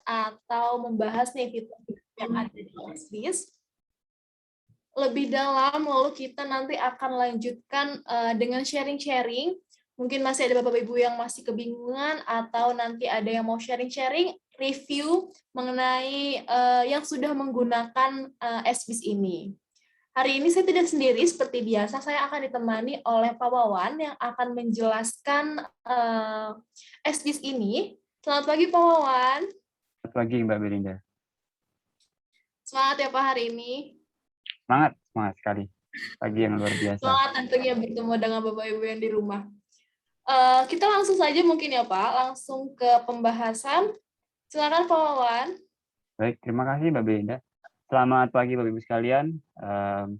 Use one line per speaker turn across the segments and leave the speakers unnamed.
atau membahas nih fitur-fitur yang ada di SBIS lebih dalam, lalu kita nanti akan lanjutkan dengan sharing-sharing. Mungkin masih ada Bapak Ibu yang masih kebingungan atau nanti ada yang mau sharing-sharing, review mengenai yang sudah menggunakan SBIS ini. Hari ini saya tidak sendiri seperti biasa, saya akan ditemani oleh Pak Wawan yang akan menjelaskan SBIS ini. Selamat pagi Pak Wawan.
Selamat pagi Mbak Belinda.
Semangat ya Pak hari ini.
Semangat sekali. Pagi yang luar biasa.
Semangat tentunya bertemu dengan Bapak Ibu yang di rumah. Kita langsung saja mungkin ya Pak, langsung ke pembahasan. Silakan Pak Wawan.
Baik, terima kasih Mbak Belinda. Selamat pagi Bapak Ibu sekalian.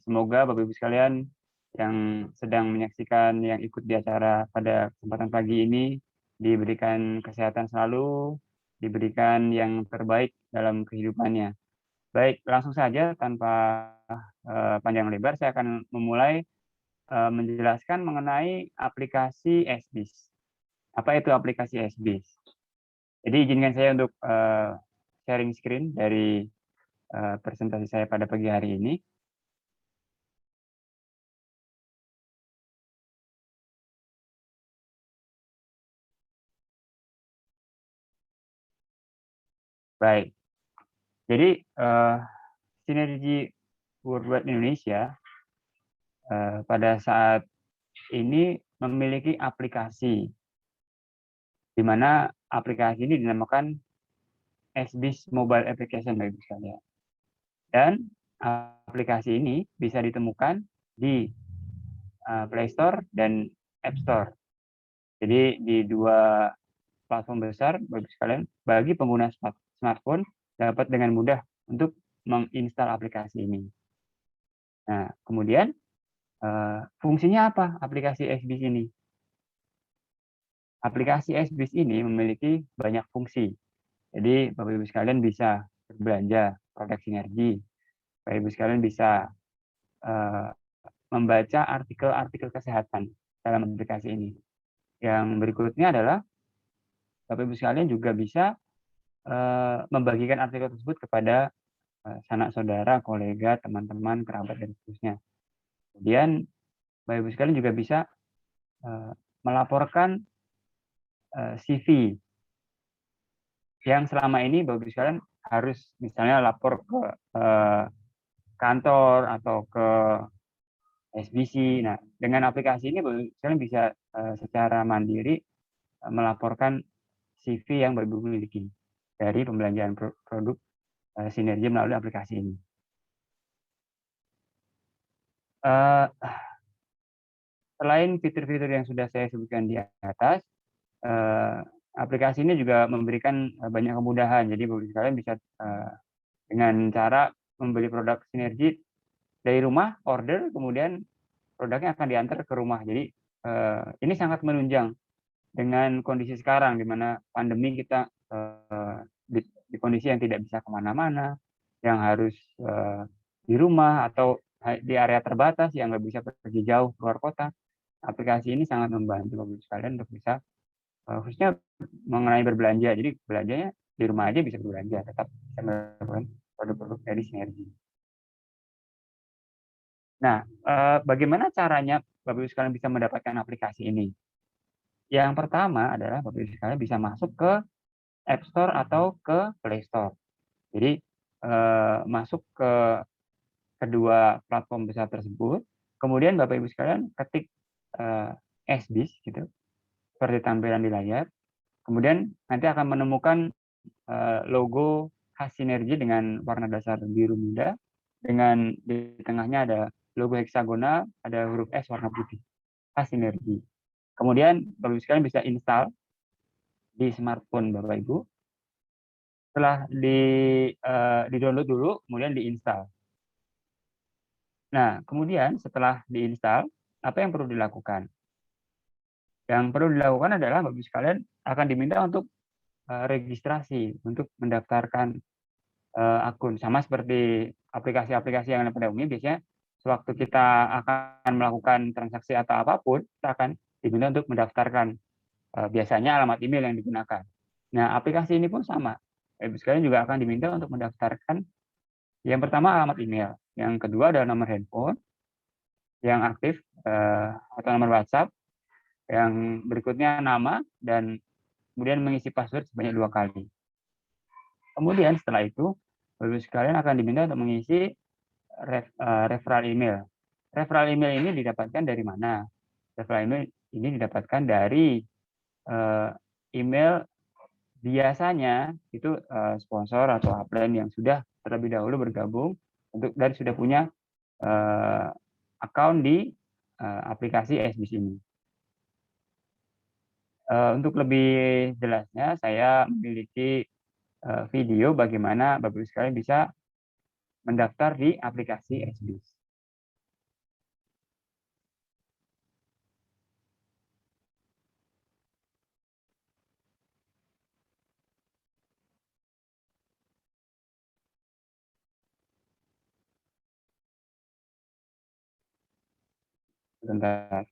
Semoga Bapak Ibu sekalian yang sedang menyaksikan, yang ikut di acara pada kesempatan pagi ini diberikan kesehatan selalu, diberikan yang terbaik dalam kehidupannya. Baik, langsung saja tanpa panjang lebar saya akan memulai menjelaskan mengenai aplikasi SBIS. Apa itu aplikasi SBIS? Jadi izinkan saya untuk sharing screen dari presentasi saya pada pagi hari ini. Baik, jadi Sinergi Worldwide Indonesia pada saat ini memiliki aplikasi, di mana aplikasi ini dinamakan SBIS Mobile Application, Bapak Ibu sekalian. Dan aplikasi ini bisa ditemukan di Play Store dan App Store. Jadi di dua platform besar, Bapak Ibu sekalian, bagi pengguna smartphone dapat dengan mudah untuk menginstal aplikasi ini. Nah, kemudian fungsinya apa aplikasi SBIS ini? Aplikasi SBIS ini memiliki banyak fungsi. Jadi Bapak Ibu sekalian bisa berbelanja produk sinergi. Bapak Ibu sekalian bisa membaca artikel-artikel kesehatan dalam aplikasi ini. Yang berikutnya adalah Bapak Ibu sekalian juga bisa membagikan artikel tersebut kepada sanak saudara, kolega, teman-teman, kerabat, dan seterusnya. Kemudian Bapak Ibu sekalian juga bisa melaporkan CV yang selama ini Bapak Ibu sekalian harus misalnya lapor ke kantor atau ke SBC. Nah, dengan aplikasi ini Bapak Ibu sekalian bisa secara mandiri melaporkan CV yang Bapak Ibu miliki dari pembelanjaan produk sinergi melalui aplikasi ini. Selain fitur-fitur yang sudah saya sebutkan di atas, aplikasi ini juga memberikan banyak kemudahan. Jadi Bapak Ibu sekalian bisa dengan cara membeli produk sinergi dari rumah, order, kemudian produknya akan diantar ke rumah. Jadi ini sangat menunjang dengan kondisi sekarang, di mana pandemi kita di kondisi yang tidak bisa kemana-mana, yang harus di rumah atau di area terbatas yang nggak bisa pergi jauh keluar kota. Aplikasi ini sangat membantu Bapak Ibu sekalian untuk bisa khususnya mengenai berbelanja. Jadi belanjanya di rumah aja bisa berbelanja, tetap bisa melakukan produk-produk dari sinergi. Nah, bagaimana caranya Bapak Ibu sekalian bisa mendapatkan aplikasi ini? Yang pertama adalah Bapak Ibu sekalian bisa masuk ke App Store atau ke Play Store. Jadi masuk ke kedua platform besar tersebut, kemudian Bapak Ibu sekalian ketik SBIS gitu, seperti tampilan di layar. Kemudian nanti akan menemukan logo khas sinergi dengan warna dasar biru muda, dengan di tengahnya ada logo heksagonal, ada huruf S warna putih, khas sinergi. Kemudian Bapak Ibu sekalian bisa install di smartphone Bapak Ibu. Setelah di-download dulu, kemudian diinstal. Nah, kemudian setelah diinstal, apa yang perlu dilakukan? Yang perlu dilakukan adalah Bapak Ibu sekalian akan diminta untuk registrasi, untuk mendaftarkan akun. Sama seperti aplikasi-aplikasi yang ada pada umumnya, biasanya sewaktu kita akan melakukan transaksi atau apapun, kita akan diminta untuk mendaftarkan biasanya alamat email yang digunakan. Nah, aplikasi ini pun sama. Ibu sekalian juga akan diminta untuk mendaftarkan yang pertama alamat email, yang kedua adalah nomor handphone yang aktif atau nomor WhatsApp, yang berikutnya nama, dan kemudian mengisi password sebanyak 2 kali. Kemudian setelah itu, Bapak-Ibu sekalian akan diminta untuk mengisi referral email. Referral email ini didapatkan dari mana? Referral email ini didapatkan dari email biasanya itu sponsor atau upline yang sudah terlebih dahulu bergabung dan sudah punya account di aplikasi SBIS ini. Untuk lebih jelasnya, saya memiliki video bagaimana Bapak-Ibu sekalian bisa mendaftar di aplikasi SBIS. Sebentar.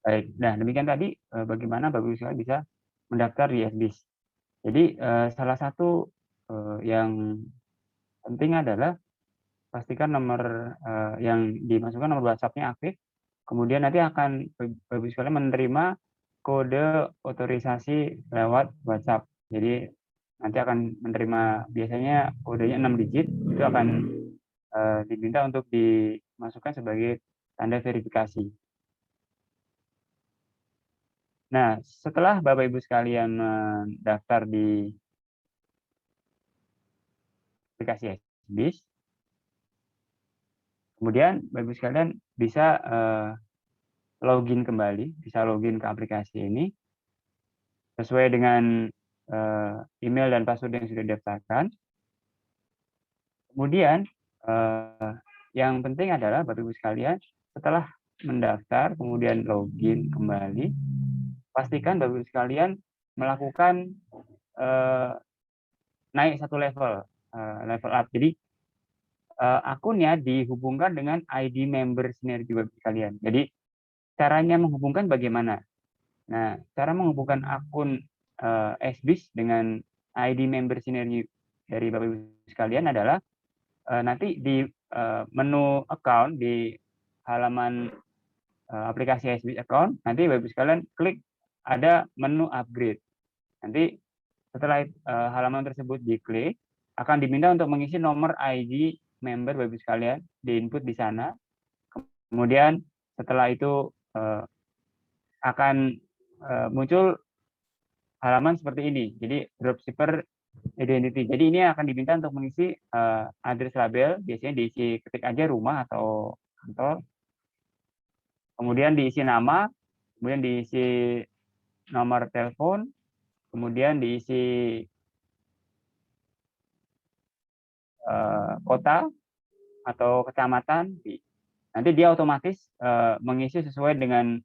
Baik, nah demikian tadi bagaimana Bapak-Ibu sekalian bisa mendaftar di SBIS. Jadi salah satu yang penting adalah pastikan nomor yang dimasukkan nomor WhatsApp-nya aktif. Kemudian nanti akan Bapak-Ibu sekalian menerima kode otorisasi lewat WhatsApp. Jadi nanti akan menerima biasanya kodenya 6 digit, itu akan diminta untuk dimasukkan sebagai tanda verifikasi. Nah, setelah Bapak Ibu sekalian mendaftar di aplikasi SBIS, kemudian Bapak Ibu sekalian bisa login kembali, bisa login ke aplikasi ini sesuai dengan email dan password yang sudah didaftarkan. Kemudian yang penting adalah Bapak Ibu sekalian setelah mendaftar kemudian login kembali, pastikan Bapak Ibu sekalian melakukan naik satu level up. Jadi akunnya dihubungkan dengan ID member Sinergi Bapak Ibu sekalian. Jadi caranya menghubungkan bagaimana? Nah, cara menghubungkan akun SBIS dengan ID member Sinergi dari Bapak Ibu sekalian adalah nanti di menu account di halaman aplikasi SBIS account, nanti Bapak Ibu sekalian klik ada menu upgrade. Nanti setelah halaman tersebut diklik, akan diminta untuk mengisi nomor ID member Bapak Ibu sekalian, diinput di sana. Kemudian setelah itu akan muncul halaman seperti ini. Jadi dropshipper identity. Jadi ini akan diminta untuk mengisi address label, biasanya diisi ketik aja rumah atau kantor. Kemudian diisi nama, kemudian diisi nomor telepon, kemudian diisi kota, atau kecamatan B. Nanti dia otomatis mengisi sesuai dengan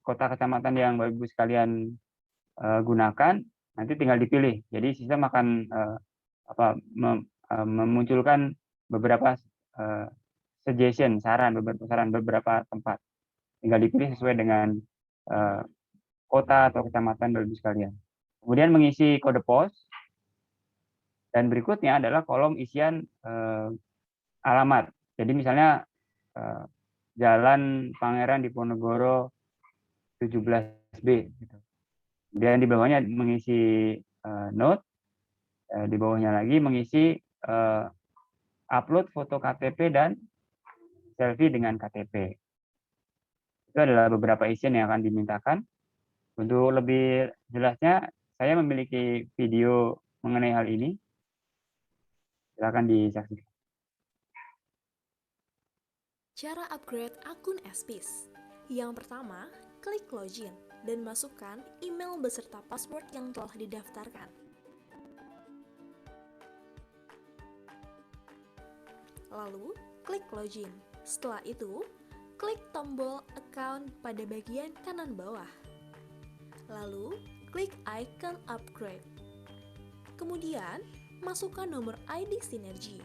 kota kecamatan yang Bapak Ibu sekalian gunakan, nanti tinggal dipilih. Jadi sistem akan memunculkan beberapa suggestion, beberapa tempat. Tinggal dipilih sesuai dengan kota atau kecamatan Bapak Ibu sekalian. Kemudian mengisi kode pos, dan berikutnya adalah kolom isian alamat. Jadi misalnya Jalan Pangeran Diponegoro 17B. Gitu. Kemudian di bawahnya mengisi note, di bawahnya lagi mengisi upload foto KTP dan selfie dengan KTP. Itu adalah beberapa isian yang akan dimintakan. Untuk lebih jelasnya, saya memiliki video mengenai hal ini. Silakan disaksikan.
Cara upgrade akun SBIS. Yang pertama, klik login dan masukkan email beserta password yang telah didaftarkan. Lalu, klik login. Setelah itu, klik tombol account pada bagian kanan bawah. Lalu, klik icon upgrade. Kemudian, masukkan nomor ID Sinergi.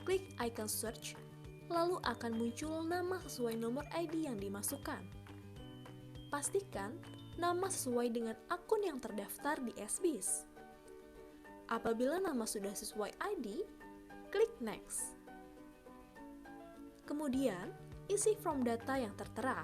Klik icon search, lalu akan muncul nama sesuai nomor ID yang dimasukkan. Pastikan nama sesuai dengan akun yang terdaftar di SBIS. Apabila nama sudah sesuai ID, klik next. Kemudian, isi form data yang tertera.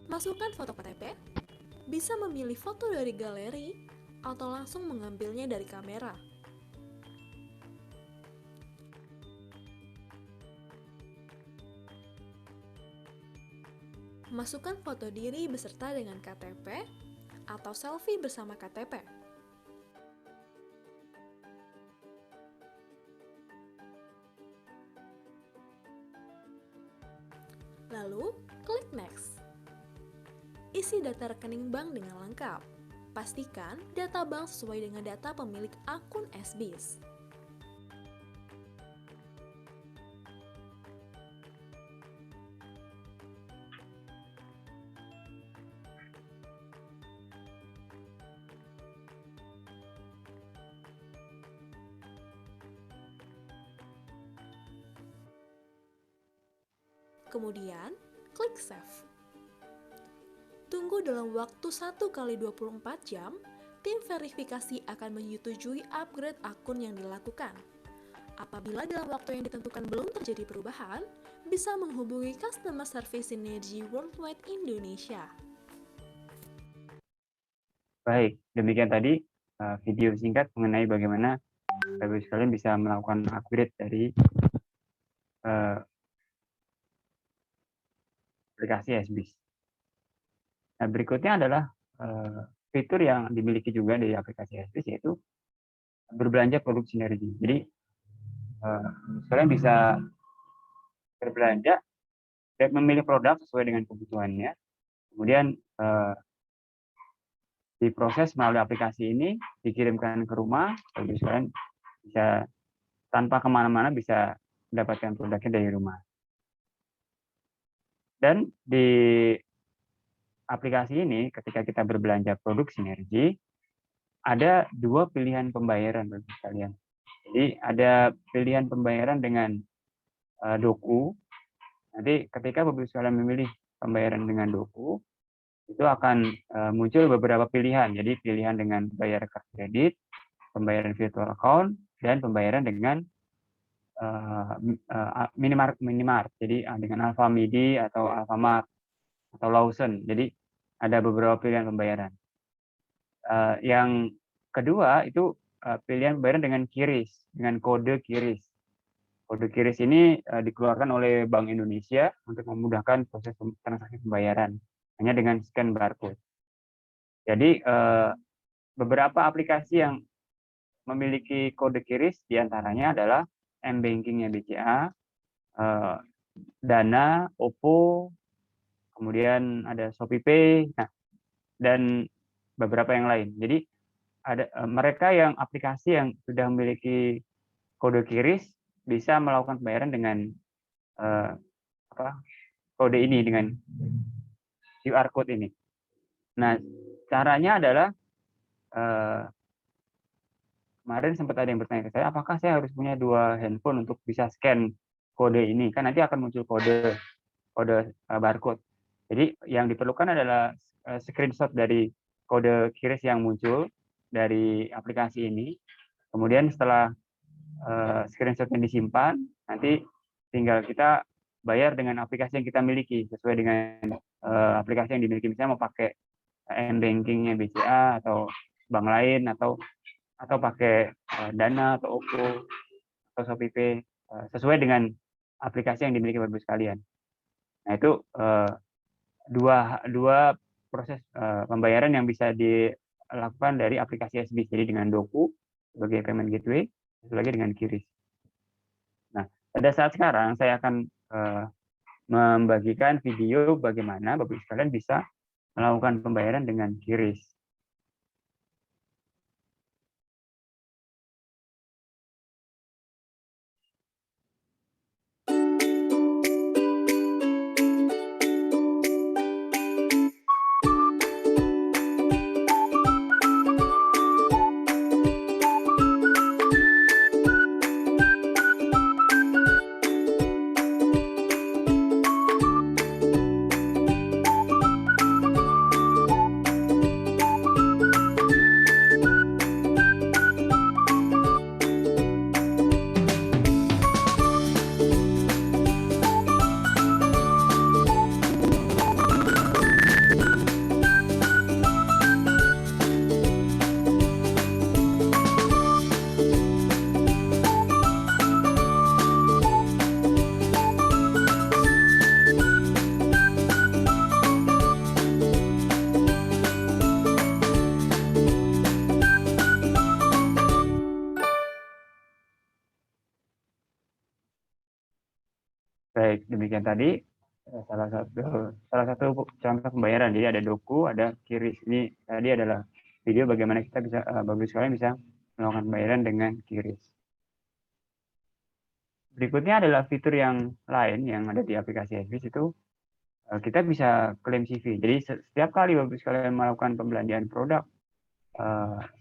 Masukkan foto KTP, bisa memilih foto dari galeri atau langsung mengambilnya dari kamera. Masukkan foto diri beserta dengan KTP atau selfie bersama KTP. Lalu, klik next. Isi data rekening bank dengan lengkap. Pastikan data bank sesuai dengan data pemilik akun SBIS. Kemudian, klik save. Tunggu dalam waktu 1x24 jam, tim verifikasi akan menyetujui upgrade akun yang dilakukan. Apabila dalam waktu yang ditentukan belum terjadi perubahan, bisa menghubungi Customer Service Sinergi Worldwide Indonesia.
Baik, demikian tadi video singkat mengenai bagaimana Bapak Ibu sekalian bisa melakukan upgrade dari aplikasi SBIS. Nah, berikutnya adalah fitur yang dimiliki juga dari aplikasi SBIS, yaitu berbelanja produk sinergi. Jadi, kalian bisa berbelanja dan memilih produk sesuai dengan kebutuhannya. Kemudian diproses melalui aplikasi ini, dikirimkan ke rumah, jadi kalian bisa tanpa kemana-mana bisa mendapatkan produknya dari rumah. Dan di aplikasi ini, ketika kita berbelanja produk sinergi, ada dua pilihan pembayaran bagi kalian. Jadi ada pilihan pembayaran dengan doku. Nanti ketika Bapak Ibu sekalian memilih pembayaran dengan doku, itu akan muncul beberapa pilihan. Jadi pilihan dengan bayar kartu kredit, pembayaran virtual account, dan pembayaran dengan minimart. Jadi dengan Alfamidi atau Alfamart atau Lawson. Jadi ada beberapa pilihan pembayaran. Yang kedua itu pilihan pembayaran dengan QRIS, dengan kode QRIS. Kode QRIS ini dikeluarkan oleh Bank Indonesia untuk memudahkan proses transaksi pembayaran hanya dengan scan barcode. Jadi beberapa aplikasi yang memiliki kode QRIS diantaranya adalah M-Banking-nya BCA, Dana, Oppo, kemudian ada ShopeePay, dan beberapa yang lain. Jadi ada mereka yang aplikasi yang sudah memiliki kode QRIS bisa melakukan pembayaran dengan kode ini, dengan QR code ini. Nah, caranya adalah kemarin sempat ada yang bertanya ke saya, apakah saya harus punya 2 handphone untuk bisa scan kode ini? Kan nanti akan muncul kode barcode. Jadi yang diperlukan adalah screenshot dari kode QRIS yang muncul dari aplikasi ini. Kemudian setelah screenshotnya disimpan, nanti tinggal kita bayar dengan aplikasi yang kita miliki sesuai dengan aplikasi yang dimiliki. Misalnya mau pakai M-Banking-nya BCA atau bank lain atau pakai Dana atau Oppo atau ShopeePay sesuai dengan aplikasi yang dimiliki Bapak Ibu sekalian. Nah, itu dua proses pembayaran yang bisa dilakukan dari aplikasi SBIS. Jadi dengan Doku sebagai payment gateway, satu lagi dengan QRIS. Nah, pada saat sekarang saya akan membagikan video bagaimana Bapak Ibu sekalian bisa melakukan pembayaran dengan QRIS. Baik, demikian tadi salah satu contoh pembayaran. Jadi ada Doku, ada QRIS. Ini tadi adalah video bagaimana kita bisa Bapak sekalian bisa melakukan pembayaran dengan QRIS. Berikutnya adalah fitur yang lain yang ada di aplikasi SBIS, itu kita bisa klaim CV. Jadi setiap kali Bapak sekalian melakukan pembelanjaan produk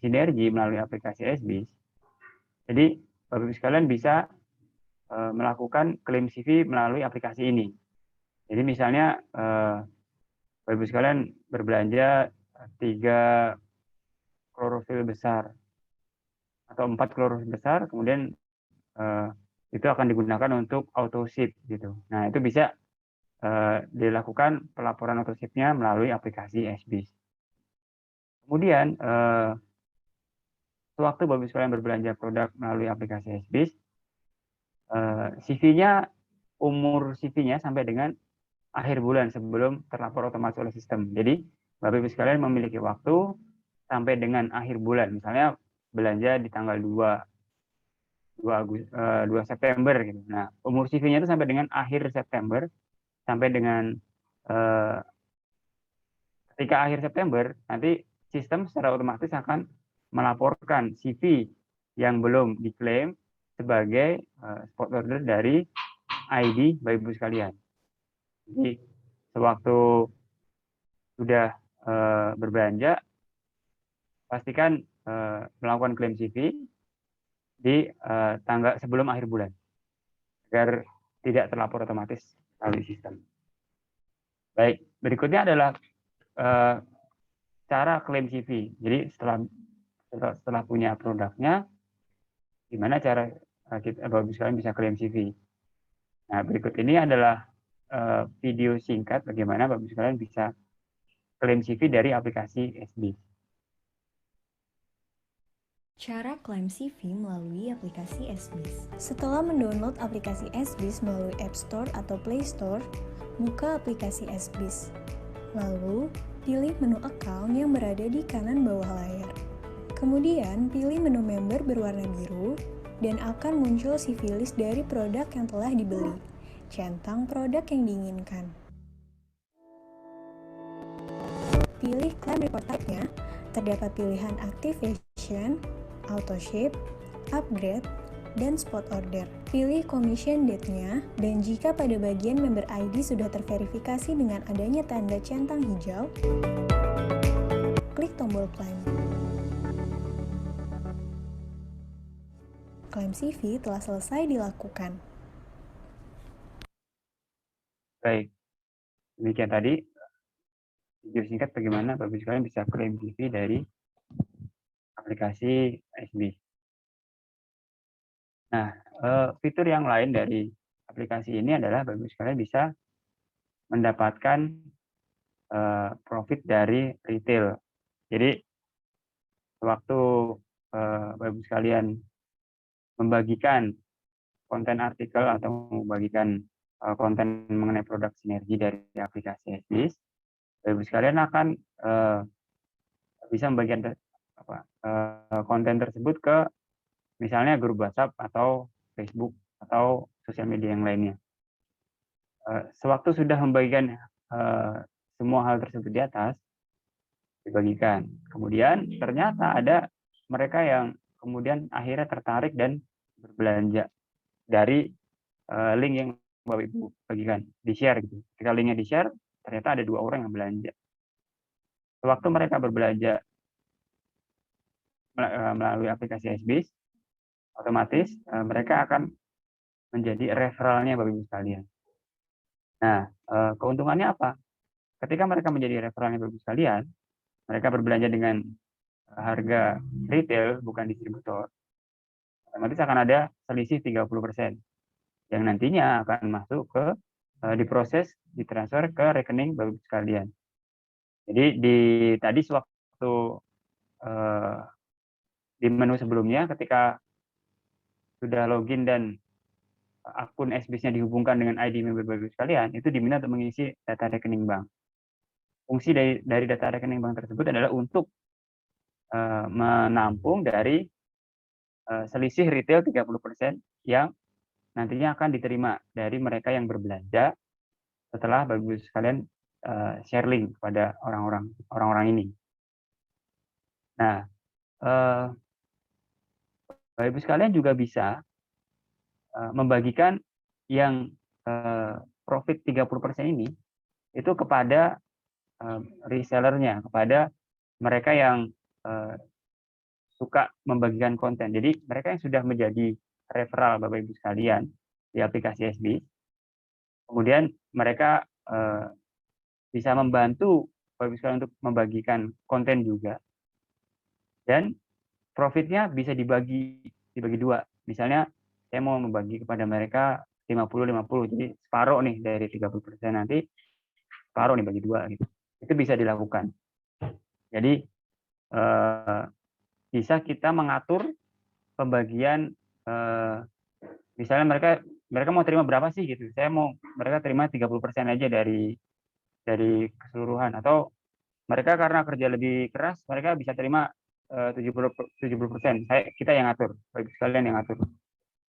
Sinergi melalui aplikasi SBIS, jadi Bapak sekalian bisa melakukan klaim CV melalui aplikasi ini. Jadi misalnya Bapak Ibu sekalian berbelanja 3 klorofil besar atau 4 klorofil besar, kemudian itu akan digunakan untuk auto ship gitu. Nah, itu bisa dilakukan pelaporan auto ship-nya melalui aplikasi SBIS. Kemudian sewaktu Bapak Ibu sekalian berbelanja produk melalui aplikasi SBIS, CV-nya, umur CV-nya sampai dengan akhir bulan sebelum terlapor otomatis oleh sistem. Jadi Bapak Ibu sekalian memiliki waktu sampai dengan akhir bulan. Misalnya belanja di tanggal 2 September gitu. Nah, umur CV-nya itu sampai dengan akhir September, sampai dengan ketika akhir September nanti sistem secara otomatis akan melaporkan CV yang belum diklaim sebagai spot order dari ID Bapak Ibu sekalian. Jadi sewaktu sudah berbelanja, pastikan melakukan klaim CV di tanggal sebelum akhir bulan agar tidak terlapor otomatis melalui sistem. Baik, berikutnya adalah cara klaim CV. Jadi setelah punya produknya, gimana cara Bapak Ibu sekalian bisa klaim CV. Nah, berikut ini adalah video singkat bagaimana Bapak Ibu sekalian bisa klaim CV dari aplikasi SBS.
Cara klaim CV melalui aplikasi SBS. Setelah mendownload aplikasi SBS melalui App Store atau Play Store, buka aplikasi SBS. Lalu, pilih menu account yang berada di kanan bawah layar. Kemudian, pilih menu member berwarna biru dan akan muncul CV list dari produk yang telah dibeli. Centang produk yang diinginkan. Pilih claim report type-nya, terdapat pilihan activation, auto ship, upgrade, dan spot order. Pilih commission date-nya, dan jika pada bagian member ID sudah terverifikasi dengan adanya tanda centang hijau, klik tombol claim. Klaim CV telah selesai dilakukan.
Baik, demikian tadi video singkat bagaimana Bapak Ibu sekalian bisa klaim CV dari aplikasi SBS. Nah, fitur yang lain dari aplikasi ini adalah Bapak Ibu sekalian bisa mendapatkan profit dari retail. Jadi, waktu Bapak Ibu sekalian membagikan konten artikel atau membagikan konten mengenai produk sinergi dari aplikasi SBS, Bapak Ibu sekalian akan bisa membagikan konten tersebut ke misalnya grup WhatsApp atau Facebook atau sosial media yang lainnya. Sewaktu sudah membagikan semua hal tersebut di atas, dibagikan. Kemudian ternyata ada mereka yang kemudian akhirnya tertarik dan berbelanja dari link yang Bapak Ibu bagikan, di-share gitu. Ketika linknya di-share, ternyata ada 2 orang yang belanja. Sewaktu mereka berbelanja melalui aplikasi SBS, otomatis mereka akan menjadi referralnya Bapak Ibu sekalian. Nah, keuntungannya apa? Ketika mereka menjadi referralnya Bapak Ibu sekalian, mereka berbelanja dengan harga retail bukan distributor, otomatis akan ada selisih 30% yang nantinya akan masuk ke diproses, ditransfer ke rekening Bapak Ibu sekalian. Jadi tadi sewaktu di menu sebelumnya ketika sudah login dan akun SBS-nya dihubungkan dengan ID member Bapak Ibu sekalian, itu diminta untuk mengisi data rekening bank. Fungsi dari data rekening bank tersebut adalah untuk menampung dari selisih retail 30% yang nantinya akan diterima dari mereka yang berbelanja setelah Bapak Ibu sekalian share link kepada orang-orang ini. Nah, Bapak Ibu sekalian juga bisa membagikan yang profit 30% ini itu kepada resellernya, kepada mereka yang suka membagikan konten. Jadi mereka yang sudah menjadi referral Bapak Ibu sekalian di aplikasi SBS, kemudian mereka bisa membantu Bapak Ibu sekalian untuk membagikan konten juga. Dan profitnya bisa dibagi 2. Misalnya saya mau membagi kepada mereka 50-50, jadi separuh nih dari 30% nanti separuh nih bagi 2 gitu. Itu bisa dilakukan. Jadi bisa kita mengatur pembagian misalnya mereka mau terima berapa sih gitu. Saya mau mereka terima 30% aja dari keseluruhan, atau mereka karena kerja lebih keras mereka bisa terima 70%. Kita yang ngatur, Bapak sekalian yang ngatur.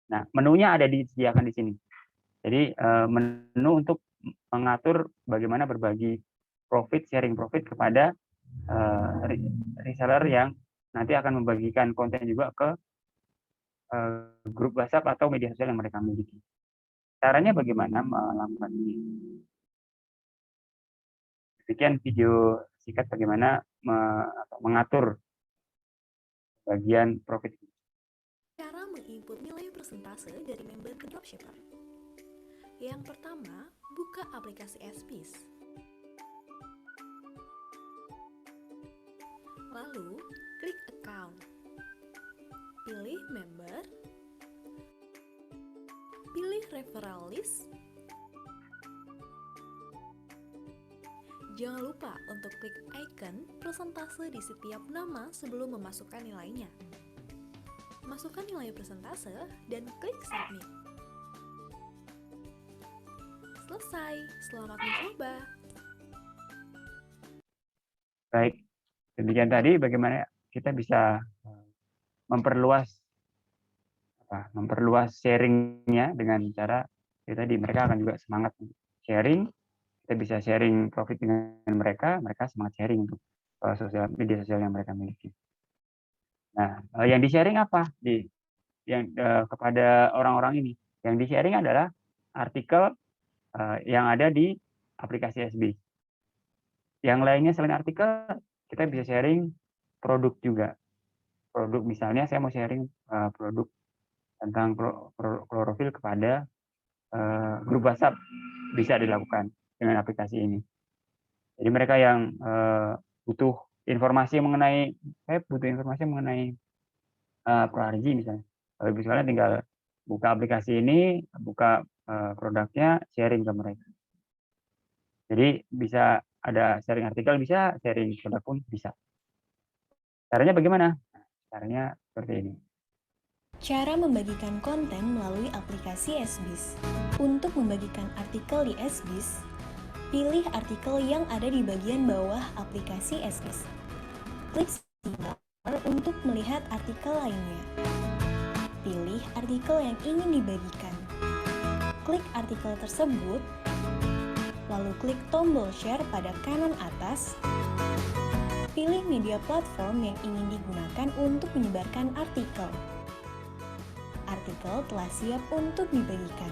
Nah, menunya ada disediakan di sini. Jadi menu untuk mengatur bagaimana berbagi profit, sharing profit kepada reseller yang nanti akan membagikan konten juga ke grup WhatsApp atau media sosial yang mereka miliki. Caranya bagaimana melakukan ini? Demikian video singkat bagaimana mengatur bagian profit.
Cara menginput nilai persentase dari member ke dropshipper. Yang pertama, buka aplikasi SBS. Lalu, klik account. Pilih member. Pilih referral list. Jangan lupa untuk klik icon persentase di setiap nama sebelum memasukkan nilainya. Masukkan nilai persentase dan klik submit. Selesai, selamat mencoba.
Baik, demikian tadi bagaimana kita bisa memperluas sharingnya dengan cara tadi mereka akan juga semangat sharing, kita bisa sharing profit dengan mereka semangat sharing untuk media sosial yang mereka miliki. Nah, yang di sharing apa kepada orang-orang ini? Yang di sharing adalah artikel yang ada di aplikasi SBS. Yang lainnya selain artikel, kita bisa sharing produk juga. Produk misalnya saya mau sharing produk tentang klorofil kepada grup WhatsApp, bisa dilakukan dengan aplikasi ini. Jadi mereka yang butuh informasi mengenai proalergi misalnya. Kalau misalnya tinggal buka aplikasi ini, buka produknya, sharing ke mereka. Jadi bisa ada sharing artikel, bisa sharing produk pun bisa. Caranya bagaimana? Caranya seperti ini.
Cara membagikan konten melalui aplikasi SBS. Untuk membagikan artikel di SBS, pilih artikel yang ada di bagian bawah aplikasi SBS. Klik simbol untuk melihat artikel lainnya. Pilih artikel yang ingin dibagikan. Klik artikel tersebut, lalu klik tombol share pada kanan atas. Pilih media platform yang ingin digunakan untuk menyebarkan artikel. Artikel telah siap untuk dibagikan.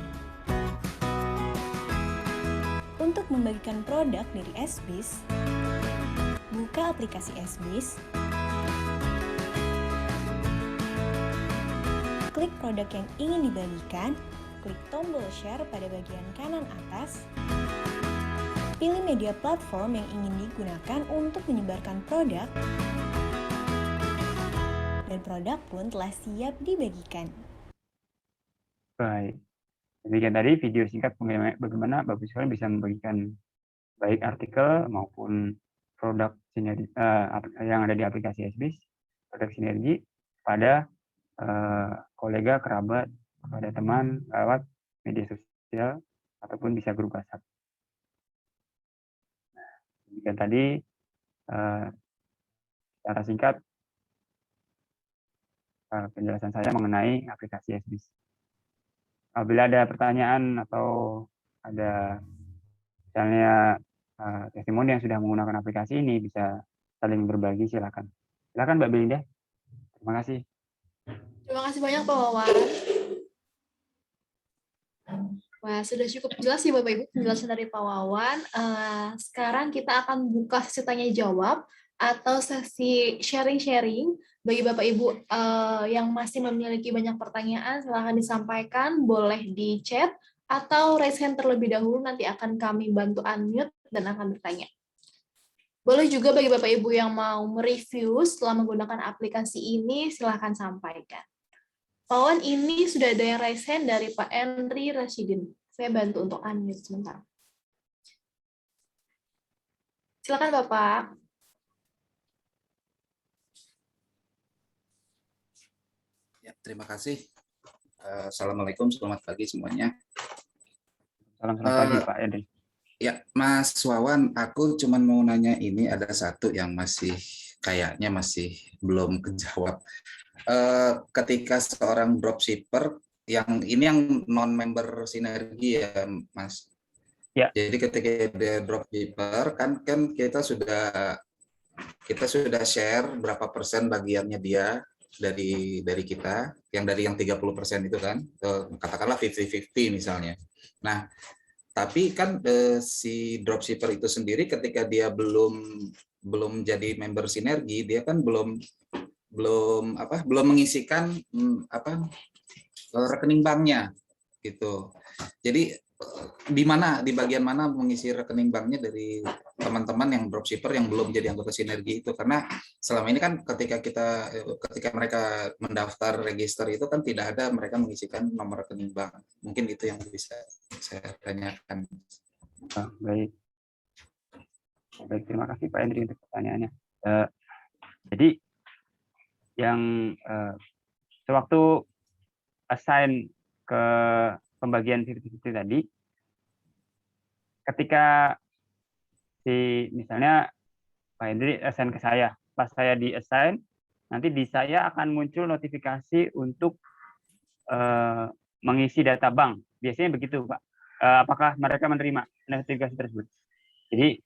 Untuk membagikan produk dari SBS, buka aplikasi SBS, klik produk yang ingin dibagikan, klik tombol share pada bagian kanan atas, pilih media platform yang ingin digunakan untuk menyebarkan produk, dan produk pun telah siap dibagikan.
Baik, demikian tadi video singkat bagaimana Bapak sekalian bisa membagikan baik artikel maupun produk sinergi yang ada di aplikasi SBS, produk sinergi pada kolega, kerabat, kepada teman lewat media sosial ataupun bisa grup WhatsApp. Demikian tadi secara singkat penjelasan saya mengenai aplikasi SBS. Apabila ada pertanyaan atau ada misalnya testimoni yang sudah menggunakan aplikasi ini, bisa saling berbagi, silakan. Silakan Mbak Belinda. Terima kasih.
Terima kasih banyak Pak Wawan. Wah, sudah cukup jelas ya Bapak Ibu penjelasan dari Pak Wawan. Sekarang kita akan buka sesi tanya jawab atau sesi sharing-sharing. Bagi Bapak Ibu yang masih memiliki banyak pertanyaan, silahkan disampaikan, boleh di chat atau raise hand terlebih dahulu, nanti akan kami bantu unmute dan akan bertanya. Boleh juga bagi Bapak Ibu yang mau mereview setelah menggunakan aplikasi ini, silahkan sampaikan. Pak Wawan, ini sudah ada yang raise hand dari Pak Henry Rashidin. Saya bantu untuk unmute sebentar. Silakan Bapak.
Ya, terima kasih. Assalamualaikum, selamat pagi semuanya.
Selamat pagi Pak Henry.
Ya, Mas Wawan, aku cuma mau nanya ini, ada satu yang kayaknya masih belum kejawab. Ketika seorang dropshipper yang non-member sinergi ya, Mas.
Ya.
Jadi ketika dia dropshipper kan kita sudah share berapa persen bagiannya dia dari kita, yang 30% itu kan, katakanlah 50-50 misalnya. Nah, tapi kan si dropshipper itu sendiri ketika dia belum jadi member sinergi, dia kan belum mengisikan rekening banknya gitu. Jadi di bagian mana mengisi rekening banknya teman-teman yang dropshipper yang belum jadi anggota Sinergi itu, karena selama ini kan ketika mereka mendaftar register itu kan tidak ada mereka mengisikan nomor rekening bank. Mungkin itu yang bisa saya tanyakan.
Baik. Baik, terima kasih Pak Hendri untuk pertanyaannya. Jadi yang sewaktu assign ke pembagian 50-50 tadi, ketika misalnya Pak Hendri assign ke saya, pas saya di assign, nanti di saya akan muncul notifikasi untuk mengisi data bank. Biasanya begitu, Pak. Apakah mereka menerima notifikasi tersebut? Jadi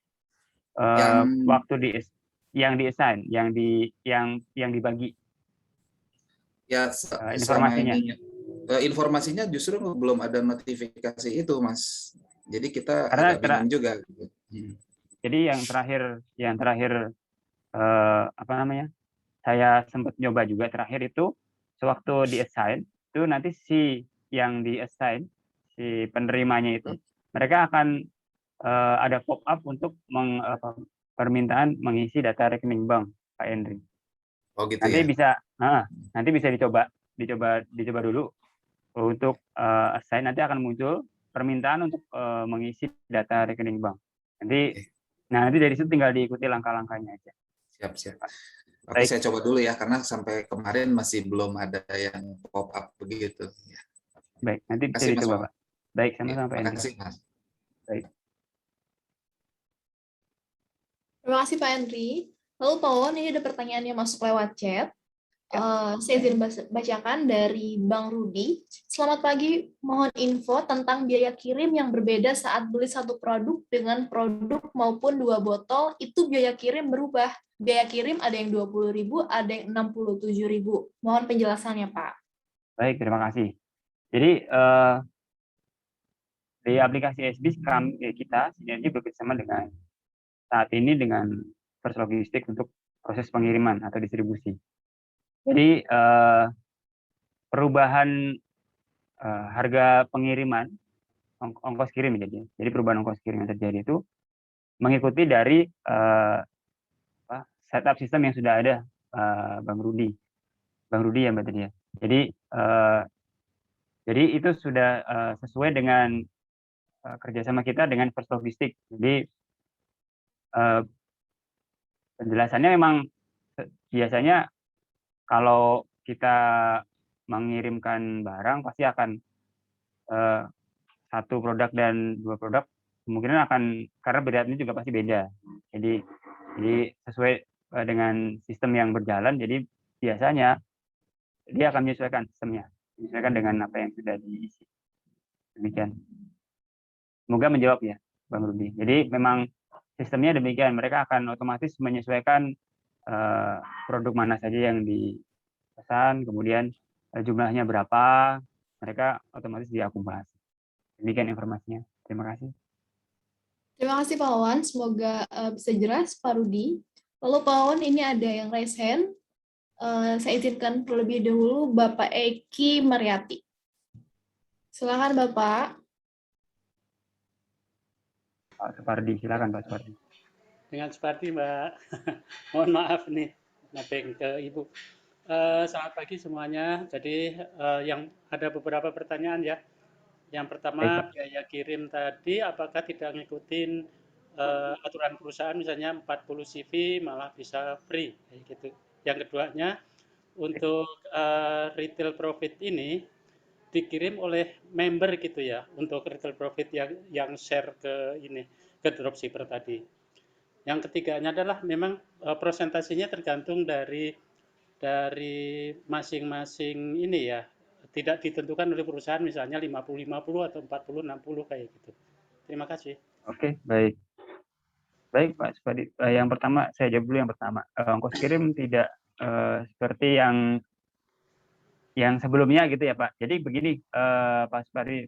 waktu yang di assign, yang dibagi
ya
informasinya.
Informasinya justru belum ada notifikasi itu, Mas. Jadi kita
Karena
agak bingung juga.
Jadi yang terakhir apa namanya? Saya sempat nyoba juga terakhir itu sewaktu di assign itu nanti yang di assign si penerimanya itu mereka akan ada pop up untuk permintaan mengisi data rekening bank Pak Hendri.
Oh gitu
nanti
ya.
Nanti bisa dicoba dulu untuk assign, nanti akan muncul permintaan untuk mengisi data rekening bank. Nanti dari situ tinggal diikuti langkah-langkahnya aja.
Siap. Oke, saya coba dulu ya, karena sampai kemarin masih belum ada yang pop up begitu.
Baik, nanti bisa dicoba, Pak. Baik, sama-sama Pak Hendri.
Terima kasih, Mas.
Baik.
Terima kasih Pak Hendri. Lalu Pak Wawan, ini ada pertanyaan yang masuk lewat chat. Saya izin bacakan dari Bang Rudi. Selamat pagi, mohon info tentang biaya kirim yang berbeda saat beli satu produk dengan produk maupun 2 botol, itu biaya kirim berubah. Biaya kirim ada yang 20.000, ada yang 67.000. Mohon penjelasannya, Pak.
Baik, terima kasih. Jadi di aplikasi SBIS kita Sinergi bekerjasama dengan saat ini dengan First Logistik untuk proses pengiriman atau distribusi. Jadi perubahan harga pengiriman, ongkos kirim jadi perubahan ongkos kirim yang terjadi itu mengikuti dari setup sistem yang sudah ada, Bang Rudi ya Mbak tadi ya. Jadi itu sudah sesuai dengan kerjasama kita dengan First Logistik. Jadi penjelasannya memang biasanya kalau kita mengirimkan barang pasti akan satu produk dan 2 produk kemungkinan akan, karena beratnya juga pasti beda. Jadi sesuai dengan sistem yang berjalan, jadi biasanya dia akan menyesuaikan sistemnya, menyesuaikan dengan apa yang sudah diisi. Demikian. Semoga menjawab ya, Bang Rudi. Jadi memang sistemnya demikian, mereka akan otomatis menyesuaikan produk mana saja yang dipesan, kemudian jumlahnya berapa, mereka otomatis diakumulasi. Demikian informasinya. Terima kasih.
Terima kasih Pak Wawan, semoga bisa jelas Pak Rudi. Lalu Pak Wawan, ini ada yang raise hand. Saya izinkan terlebih dahulu Bapak Eki Mariati. Silakan Bapak.
Pak Supardi, silakan Pak Supardi.
Dengan Supardi Mbak. Mohon maaf nih, nebeng ke Ibu. Selamat pagi semuanya. Jadi yang ada beberapa pertanyaan ya. Yang pertama, biaya kirim tadi apakah tidak ngikutin aturan perusahaan, misalnya 40 CV malah bisa free kayak gitu. Yang keduanya, untuk retail profit ini dikirim oleh member gitu ya, untuk retail profit yang share ke dropshipper tadi. Yang ketiganya adalah memang presentasinya tergantung dari masing-masing ini ya, tidak ditentukan oleh perusahaan, misalnya 50-50 atau 40-60 kayak gitu. Terima kasih.
Oke, baik. Baik Pak Supardi, yang pertama saya jawab dulu yang pertama. Ongkos kirim tidak seperti yang sebelumnya gitu ya Pak. Jadi begini Pak Supardi,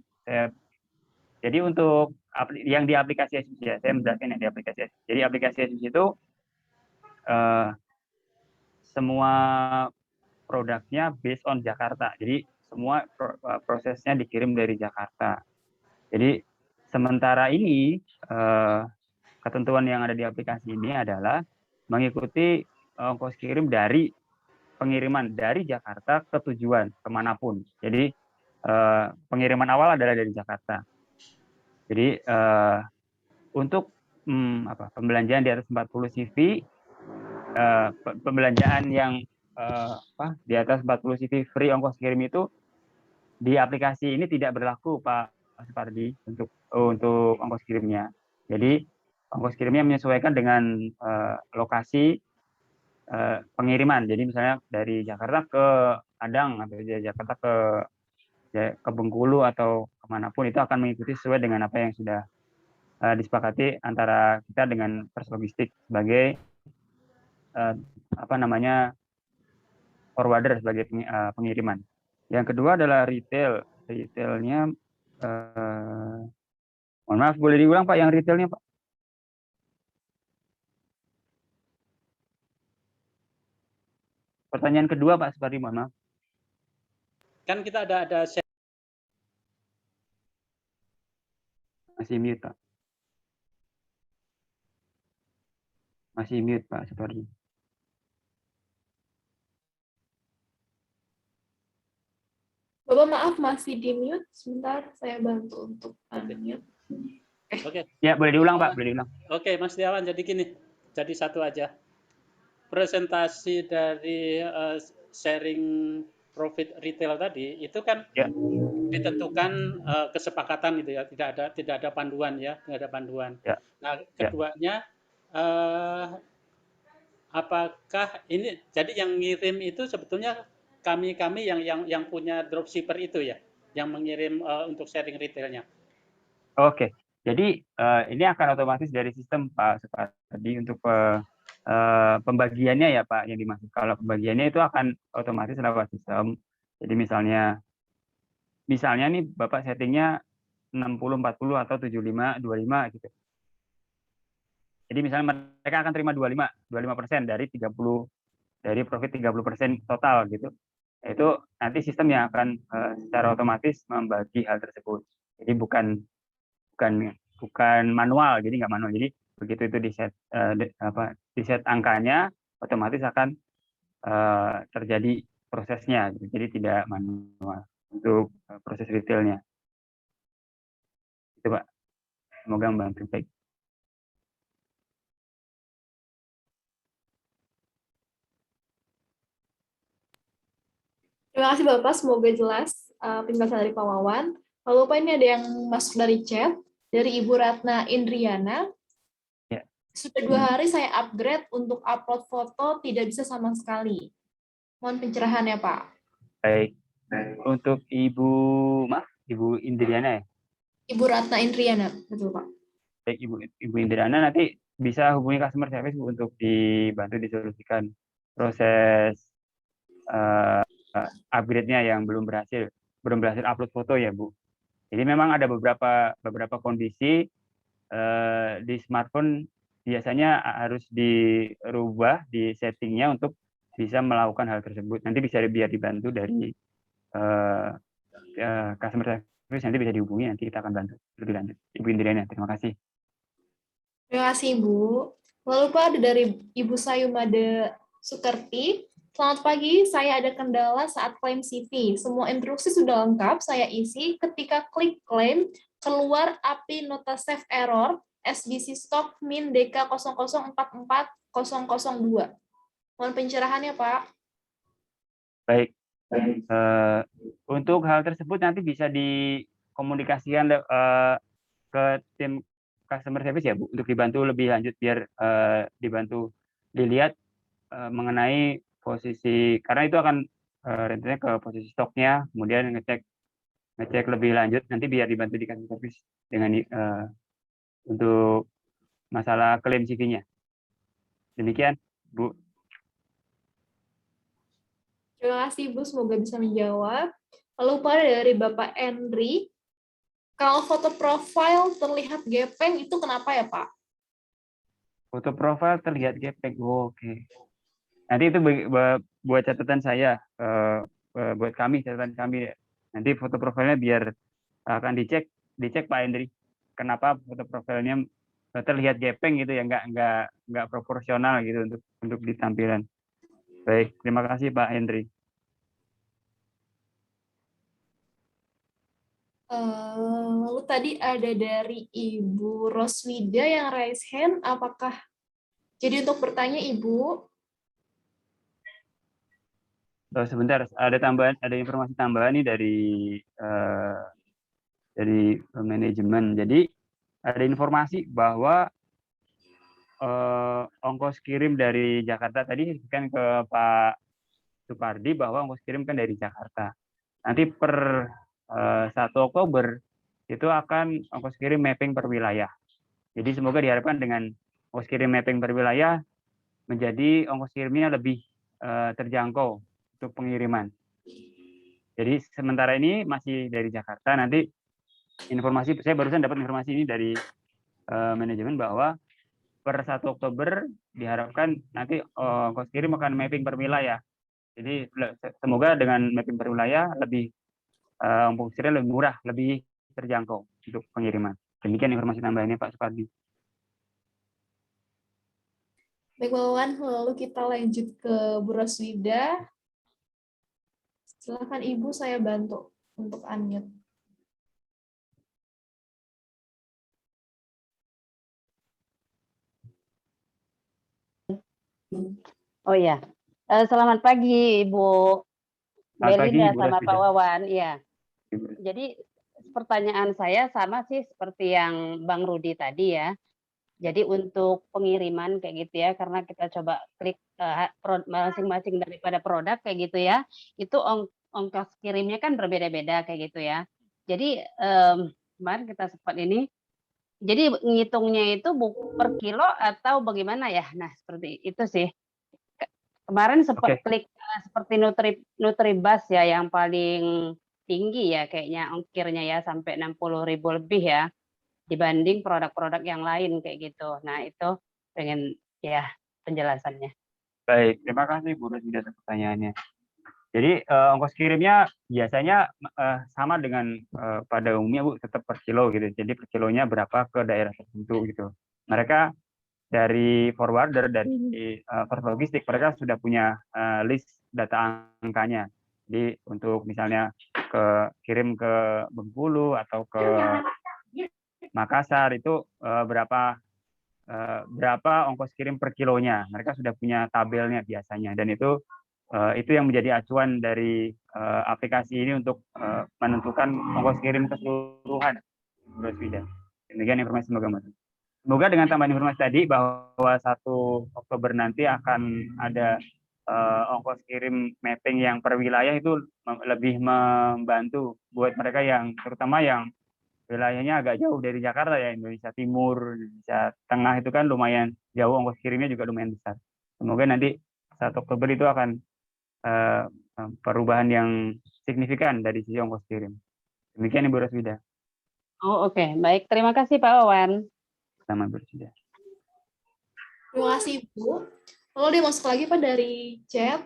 jadi untuk yang di aplikasi SBIS ya, saya menjelaskan yang di aplikasi SBIS. Jadi aplikasi SBIS itu semua produknya based on Jakarta. Jadi semua prosesnya dikirim dari Jakarta. Jadi sementara ini ketentuan yang ada di aplikasi ini adalah mengikuti ongkos kirim dari pengiriman dari Jakarta ke tujuan kemanapun. Jadi pengiriman awal adalah dari Jakarta. Jadi untuk pembelanjaan di atas 40 CV, pembelanjaan yang di atas 40 CV free ongkos kirim itu di aplikasi ini tidak berlaku, Pak Supardi, untuk ongkos kirimnya. Jadi ongkos kirimnya menyesuaikan dengan lokasi pengiriman. Jadi misalnya dari Jakarta ke Padang atau dari Jakarta ke Bengkulu atau kemanapun itu akan mengikuti sesuai dengan apa yang sudah disepakati antara kita dengan First Logistik sebagai forwarder, sebagai pengiriman. Yang kedua adalah retail. Retailnya, mohon maaf, boleh diulang Pak yang retailnya Pak? Pertanyaan kedua Pak Supardi, mohon maaf.
Kan kita ada
Masih mute Pak. Masih mute Pak Supardi.
Bapak maaf masih di mute. Sebentar saya bantu untuk unmute.
Oke.
Ya, boleh diulang Pak, boleh diulang.
Oke, Mas Setiawan, jadi gini, jadi satu aja. Presentasi dari sharing profit retail tadi itu kan
Ya.
ditentukan kesepakatan gitu ya, tidak ada panduan ya, tidak ada panduan.
Ya.
Nah, keduanya apakah ini jadi yang ngirim itu sebetulnya kami yang punya dropshipper itu ya, yang mengirim untuk sharing retailnya.
Oke, jadi ini akan otomatis dari sistem Pak Supardi untuk pembagiannya ya Pak yang dimaksud. Kalau pembagiannya itu akan otomatis lewat sistem. Jadi misalnya nih Bapak settingnya 60-40 atau 75-25 gitu. Jadi misalnya mereka akan terima 25% dari 30, dari profit 30% total gitu. Itu nanti sistem yang akan secara otomatis membagi hal tersebut. Jadi bukan manual, jadi nggak manual. Jadi begitu itu di set angkanya, otomatis akan terjadi prosesnya. Jadi tidak manual untuk proses retailnya. Itu Pak. Semoga membantu. Baik.
Terima kasih Bapak, semoga jelas penjelasan dari Pak Wawan. Lalu Pak, ini ada yang masuk dari chat, dari Ibu Ratna Indriana.
Ya.
Sudah 2 hari saya upgrade untuk upload foto, tidak bisa sama sekali. Mohon pencerahannya Pak.
Baik. Untuk Ibu Indriana ya?
Ibu Ratna Indriana, betul Pak.
Baik, Ibu Indriana, nanti bisa hubungi customer service Bu, untuk dibantu disolusikan proses upgrade-nya yang belum berhasil upload foto ya Bu. Jadi memang ada beberapa kondisi di smartphone biasanya harus dirubah di settingnya untuk bisa melakukan hal tersebut. Nanti bisa biar dibantu dari customer service, nanti bisa dihubungi, nanti kita akan bantu lebih lanjut. Ibu Indriana, terima kasih.
Terima kasih Ibu. Lalu Pak, ada dari Ibu Sayumade Sukerti. Selamat pagi, saya ada kendala saat klaim CV. Semua instruksi sudah lengkap, saya isi. Ketika klik klaim, keluar API nota save error, SBC stock min DK 0044002. Mohon pencerahannya Pak.
Baik. Untuk hal tersebut nanti bisa dikomunikasikan ke tim customer service ya Bu, untuk dibantu lebih lanjut, biar dibantu dilihat mengenai posisi, karena itu akan rentennya ke posisi stoknya, kemudian ngecek lebih lanjut, nanti biar dibantu di customer service dengan untuk masalah klaim CV-nya. Demikian Bu.
Terima kasih Bu, semoga bisa menjawab. Lalu Pak, dari Bapak Henry, kalau foto profile terlihat gepeng itu kenapa ya Pak?
Foto profile terlihat gepeng. Oke. Nanti itu buat catatan saya, buat catatan kami. Nanti foto profilnya biar akan dicek Pak Hendri. Kenapa foto profilnya terlihat gepeng gitu ya, nggak proporsional gitu untuk di tampilan. Baik, terima kasih Pak Hendri.
Lalu tadi ada dari Ibu Roswida yang raise hand. Apakah jadi untuk bertanya Ibu?
Sebentar, ada informasi tambahan nih dari manajemen. Jadi ada informasi bahwa ongkos kirim dari Jakarta tadi kan ke Pak Supardi bahwa ongkos kirim kan dari Jakarta. Nanti per 1 Oktober itu akan ongkos kirim mapping per wilayah. Jadi semoga diharapkan dengan ongkos kirim mapping per wilayah menjadi ongkos kirimnya lebih terjangkau untuk pengiriman. Jadi sementara ini masih dari Jakarta. Nanti saya barusan dapat informasi ini dari manajemen bahwa per 1 Oktober diharapkan nanti ongkos kirim akan mapping per wilayah. Jadi semoga dengan mapping per wilayah lebih ongkos kirim lebih murah, lebih terjangkau untuk pengiriman. Demikian informasi tambahannya Pak Supardi.
Baik, Pak Wawan, lalu kita lanjut ke Bu Roswida. Silakan Ibu, saya bantu untuk unmute.
Oh ya, selamat pagi Ibu
Selamat pagi,
Belinda
Bu
sama
Roswida.
Pak Wawan. Ya, jadi pertanyaan saya sama sih seperti yang Bang Rudi tadi ya. Jadi untuk pengiriman kayak gitu ya, karena kita coba klik masing-masing daripada produk kayak gitu ya, itu ongkos kirimnya kan berbeda-beda kayak gitu ya. Jadi kemarin kita sempat ini, jadi ngitungnya itu per kilo atau bagaimana ya? Nah seperti itu sih. Kemarin sempat klik seperti Nutribus ya yang paling tinggi ya kayaknya ongkirnya ya sampai 60.000 lebih ya dibanding produk-produk yang lain kayak gitu. Nah itu pengen ya penjelasannya.
Baik, terima kasih Bu Roswida atas pertanyaannya. Jadi ongkos kirimnya biasanya sama dengan pada umumnya Bu, tetap per kilo gitu. Jadi per kilonya berapa ke daerah tertentu gitu. Mereka dari forwarder, dari first logistik, mereka sudah punya list data angkanya. Jadi untuk misalnya kirim ke Bengkulu atau ke Makassar itu berapa ongkos kirim per kilonya. Mereka sudah punya tabelnya biasanya, dan itu yang menjadi acuan dari aplikasi ini untuk menentukan ongkos kirim keseluruhan. Demikian informasi semoga dengan tambahan informasi tadi bahwa 1 Oktober nanti akan ada ongkos kirim mapping yang per wilayah itu lebih membantu buat mereka yang terutama yang wilayahnya agak jauh dari Jakarta ya, Indonesia Timur, Indonesia Tengah itu kan lumayan jauh, ongkos kirimnya juga lumayan besar. Semoga nanti 1 Oktober itu akan perubahan yang signifikan dari sisi ongkos kirim. Demikian Ibu Roswida.
Oh oke. Baik, terima kasih Pak Wawan.
Sama Ibu Roswida.
Terima kasih Bu. Lalu dia masuk lagi Pak dari chat.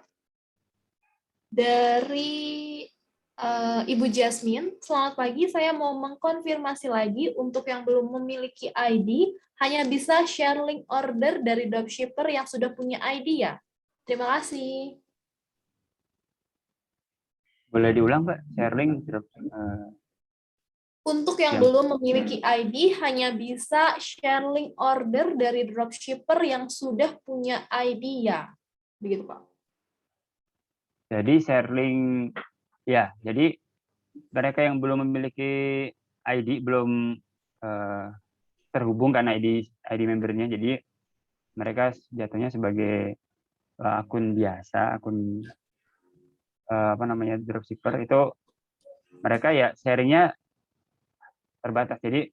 Dari Ibu Jasmine, selamat pagi. Saya mau mengkonfirmasi lagi untuk yang belum memiliki ID, hanya bisa share link order dari dropshipper yang sudah punya ID ya? Terima kasih.
Boleh diulang Pak, share link?
Untuk yang belum memiliki ID, hanya bisa share link order dari dropshipper yang sudah punya ID ya? Begitu Pak.
Jadi share link, ya, jadi mereka yang belum memiliki ID, belum terhubung kan ID membernya, jadi mereka jatuhnya sebagai akun biasa, akun dropshipper itu mereka ya sharingnya terbatas. Jadi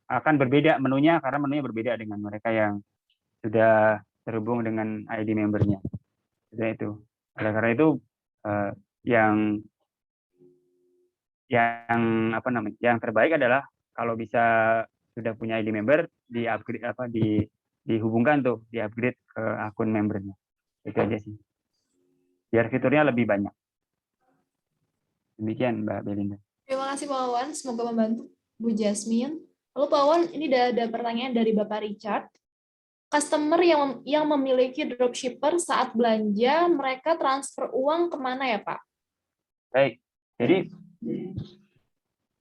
akan berbeda menunya karena menunya berbeda dengan mereka yang sudah terhubung dengan ID membernya. Jadi itu. Oleh karena itu yang terbaik adalah kalau bisa sudah punya ID member dihubungkan tuh, di-upgrade ke akun membernya. Itu aja sih. Biar fiturnya lebih banyak. Demikian Mbak Belinda.
Terima kasih Pak Wawan, semoga membantu Bu Jasmine. Lalu Pak Wawan, ini ada pertanyaan dari Bapak Richard. Customer yang memiliki dropshipper saat belanja, mereka transfer uang kemana ya Pak?
Baik,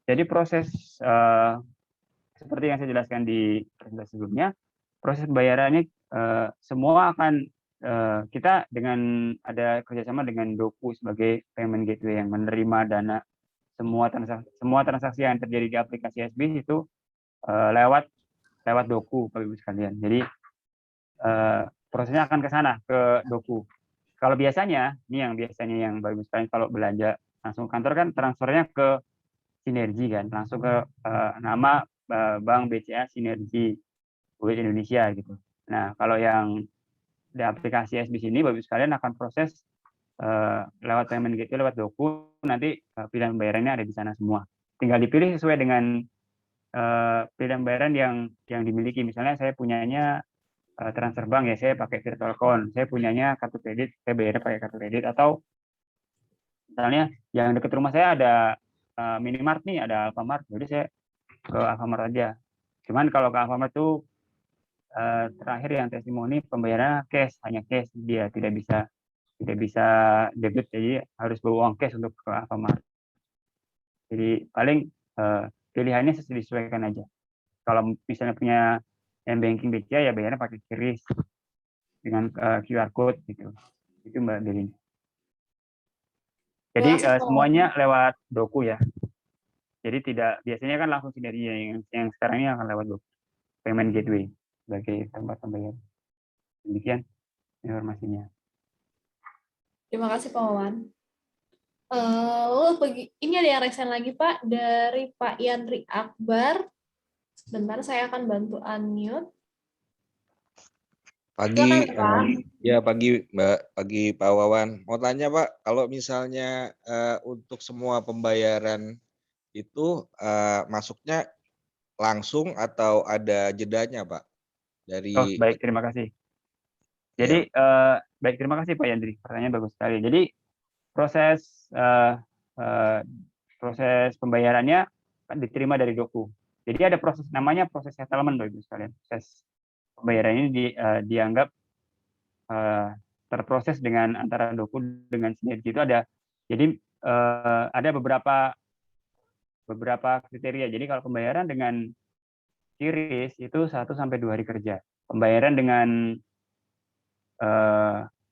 jadi proses seperti yang saya jelaskan di presentasi sebelumnya, proses pembayarannya semua akan kita dengan ada kerjasama dengan Doku sebagai payment gateway yang menerima dana semua transaksi yang terjadi di aplikasi SBIS itu lewat Doku, Bapak Ibu sekalian. Jadi prosesnya akan ke sana, ke Doku. Kalau biasanya, ini yang biasanya yang Bapak Ibu sekalian kalau belanja langsung kantor kan transfernya ke Sinergi kan, langsung ke nama Bank BCA Sinergi Buit Indonesia gitu. Nah, kalau yang di aplikasi SBIS ini, Bapak Ibu sekalian akan proses lewat payment gateway, lewat Doku, nanti pilihan pembayarannya ada di sana semua. Tinggal dipilih sesuai dengan pilihan pembayaran yang dimiliki. Misalnya saya punyanya transfer bank ya, saya pakai virtual account. Saya punyanya kartu kredit, saya bayarnya pakai kartu kredit. Atau misalnya yang dekat rumah saya ada Minimart nih, ada Alfamart, jadi saya ke Alfamart aja. Cuman kalau ke Alfamart itu terakhir yang testimoni pembayarannya cash, hanya cash, dia tidak bisa debit, jadi harus bawa uang cash untuk ke Alfamart. Jadi paling pilihannya disesuaikan aja. Kalau misalnya punya m-banking BCA ya bayarnya pakai QRIS dengan QR code gitu. Itu Mbak Delin. Jadi semuanya lewat Doku ya. Jadi biasanya kan langsung Sinergi, yang sekarang ini akan lewat Doku. Payment gateway sebagai tempat pembayaran. Demikian informasinya.
Terima kasih Pak Wawan. Ini ada yang resen lagi Pak, dari Pak Yandri Akbar. Sebentar, saya akan bantu unmute.
Pagi, ya pagi Mbak, pagi Pak Wawan. Mau tanya Pak, kalau misalnya untuk semua pembayaran itu masuknya langsung atau ada jedanya Pak? Dari
baik, terima kasih. Jadi baik, terima kasih Pak Yandri, pertanyaan bagus sekali. Jadi proses pembayarannya kan diterima dari Doku. Jadi ada proses namanya proses settlement Bapak Ibu sekalian. Proses pembayaran ini dianggap terproses dengan antara Doku dengan Sinergi itu ada. Jadi ada beberapa kriteria. Jadi kalau pembayaran dengan QRIS itu 1 sampai 2 hari kerja. Pembayaran dengan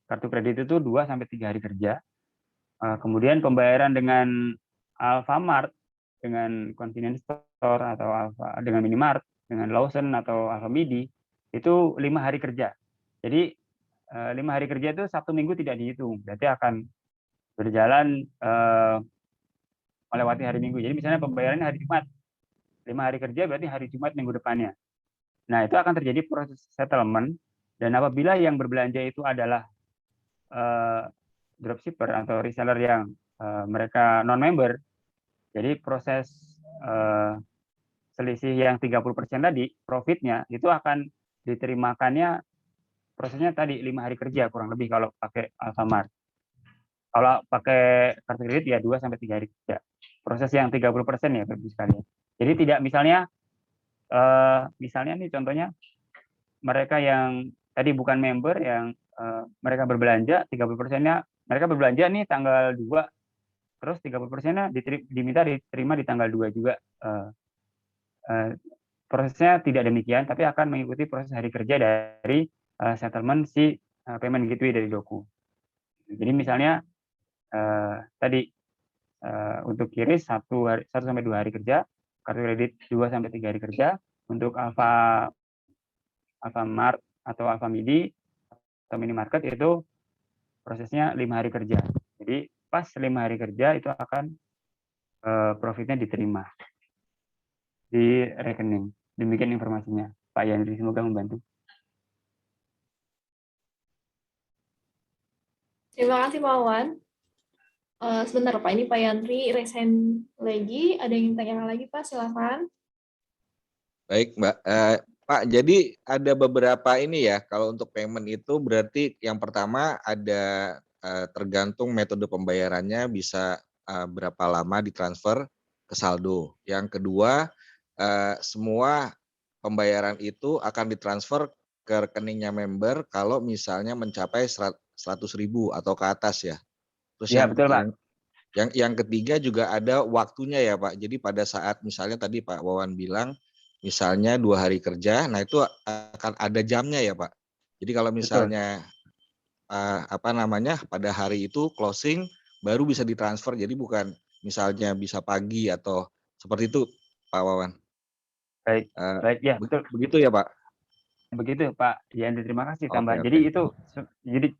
kartu kredit itu 2 sampai 3 hari kerja. Kemudian pembayaran dengan Alfamart, dengan Convenience Store atau dengan Minimart, dengan Lawson atau Alfamidi itu 5 hari kerja. Jadi 5 hari kerja itu Sabtu Minggu tidak dihitung, berarti akan berjalan melewati hari Minggu. Jadi misalnya pembayarannya hari Jumat, 5 hari kerja berarti hari Jumat minggu depannya. Nah itu akan terjadi proses settlement, dan apabila yang berbelanja itu adalah dropshipper atau reseller yang mereka non-member, jadi proses selisih yang 30% tadi, profitnya itu akan diterimakannya prosesnya tadi 5 hari kerja kurang lebih kalau pakai Alfamart. Kalau pakai kartu kredit ya 2 sampai 3 hari kerja. Proses yang 30% ya Bapak Ibu sekalian. Jadi tidak misalnya nih contohnya mereka yang tadi bukan member yang mereka berbelanja 30%-nya mereka berbelanja nih tanggal 2, terus 30%-nya diminta diterima di tanggal 2 juga. Prosesnya tidak demikian, tapi akan mengikuti proses hari kerja dari settlement si payment gateway dari Doku. Jadi misalnya tadi untuk QRIS 1 sampai 2 hari kerja, kartu kredit 2 sampai 3 hari kerja, untuk Alfamart atau Alfamidi atau Minimarket itu prosesnya 5 hari kerja. Jadi pas 5 hari kerja itu akan profitnya diterima di rekening. Demikian informasinya, Pak Yandri, semoga membantu.
Terima kasih Pak Wawan. Sebentar Pak, ini Pak Yandri resen lagi. Ada yang tanya lagi Pak, silakan.
Baik Mbak. Pak, jadi ada beberapa ini ya, kalau untuk payment itu berarti yang pertama ada tergantung metode pembayarannya bisa berapa lama ditransfer ke saldo. Yang kedua semua pembayaran itu akan ditransfer ke rekeningnya member kalau misalnya mencapai 100.000 atau ke atas ya. Terus
Iya, betul, Pak.
yang ketiga juga ada waktunya ya Pak. Jadi pada saat misalnya tadi Pak Wawan bilang misalnya 2 hari kerja, nah itu akan ada jamnya ya Pak. Jadi kalau misalnya pada hari itu closing baru bisa ditransfer. Jadi bukan misalnya bisa pagi atau seperti itu Pak Wawan.
Baik, baik ya, betul.
Begitu ya Pak.
Begitu Pak Yandri, terima kasih tambahan.
Oke.
Jadi itu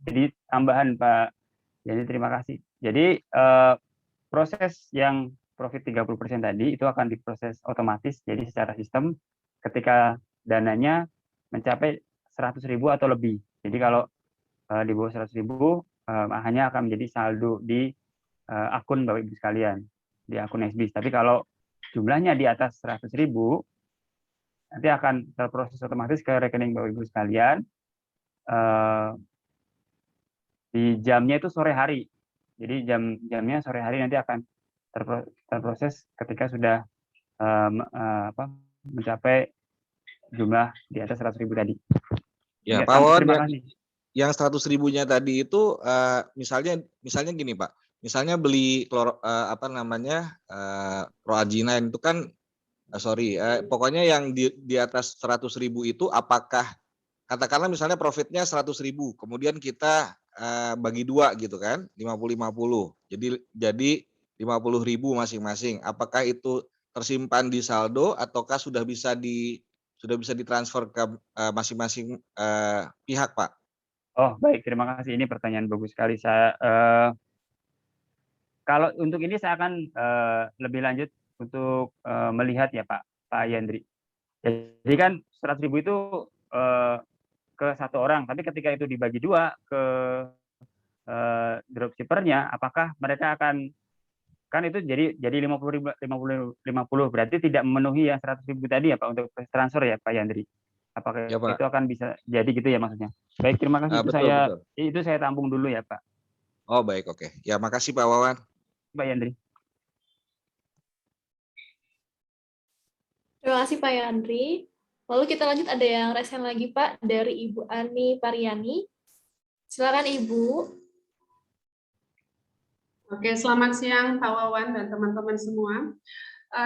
jadi tambahan Pak Yandri, terima kasih. Jadi proses yang profit 30% tadi itu akan diproses otomatis, jadi secara sistem ketika dananya mencapai 100.000 atau lebih. Jadi kalau di bawah 100.000 hanya akan menjadi saldo di akun Bapak Ibu sekalian, di akun SBIS. Tapi kalau jumlahnya di atas 100.000 nanti akan terproses otomatis ke rekening Bapak Ibu sekalian. Di jamnya itu sore hari. Jadi jamnya sore hari nanti akan terproses ketika sudah mencapai jumlah di atas 100.000 tadi.
Ya, Pak Wawan, yang 100.000-nya tadi itu misalnya gini Pak. Misalnya beli Proagina itu kan pokoknya yang di atas 100.000 itu apakah katakanlah misalnya profitnya 100.000, kemudian kita bagi 2 gitu kan, 50-50. Jadi 50.000 masing-masing. Apakah itu tersimpan di saldo ataukah sudah bisa ditransfer ke masing-masing pihak, Pak?
Oh, baik, terima kasih. Ini pertanyaan bagus sekali. Kalau untuk ini saya akan lebih lanjut untuk melihat ya Pak Yandri. Jadi kan 100.000 itu ke satu orang, tapi ketika itu dibagi 2 ke dropshippernya, apakah mereka akan, kan itu jadi 50 berarti tidak memenuhi yang 100.000 tadi ya Pak untuk transfer ya Pak Yandri. Apakah
ya, Pak?
itu akan bisa jadi gitu ya maksudnya? Baik, terima kasih.
Betul.
Itu saya tampung dulu ya Pak.
Oh baik, oke. Ya makasih Pak Wawan.
Pak Yandri.
Terima kasih Pak Yandri. Lalu kita lanjut, ada yang resen lagi Pak dari Ibu Ani Pariani. Silakan Ibu.
Oke, selamat siang Pak Wawan dan teman-teman semua.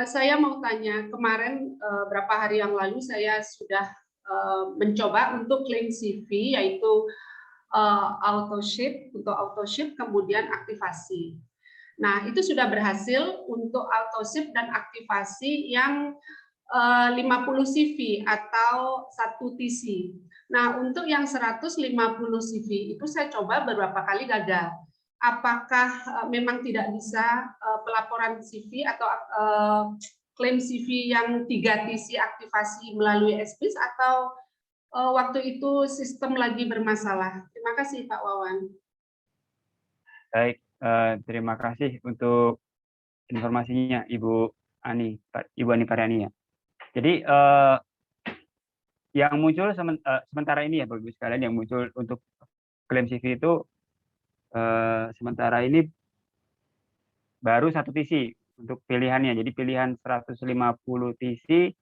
Saya mau tanya, kemarin berapa hari yang lalu saya sudah mencoba untuk claim CV, yaitu untuk auto ship kemudian aktivasi. Nah, itu sudah berhasil untuk auto ship dan aktivasi yang 50 CV atau 1 TC. Nah, untuk yang 150 CV itu saya coba beberapa kali gagal. Apakah memang tidak bisa pelaporan CV atau klaim CV yang 3 TC aktivasi melalui SBIS, atau waktu itu sistem lagi bermasalah? Terima kasih Pak Wawan.
Baik, terima kasih untuk informasinya Ibu Ani Pariani ya. Jadi yang muncul sementara ini ya Bapak Ibu sekalian, yang muncul untuk klaim CV itu sementara ini baru 1 TC untuk pilihannya. Jadi pilihan 150 TC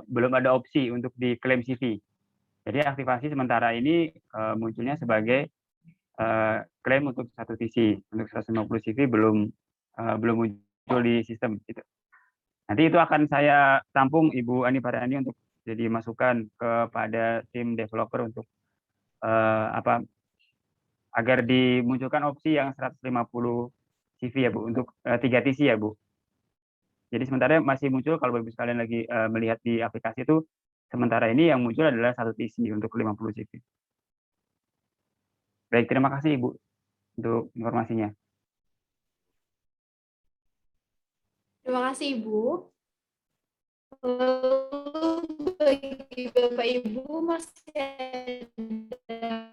belum ada opsi untuk diklaim CV. Jadi aktivasi sementara ini munculnya sebagai klaim untuk 1 TC. Untuk 150 CV belum muncul di sistem gitu. Nanti itu akan saya tampung Ibu Ani Pariani untuk jadi masukan kepada tim developer untuk agar dimunculkan opsi yang 150 CV ya Bu, untuk 3 TC ya Bu. Jadi sementara masih muncul, kalau Bapak-Ibu sekalian lagi melihat di aplikasi itu, sementara ini yang muncul adalah 1 TC untuk 50 CV. Baik, terima kasih Ibu untuk informasinya.
Terima kasih Ibu. Bagi Bapak Ibu masih ada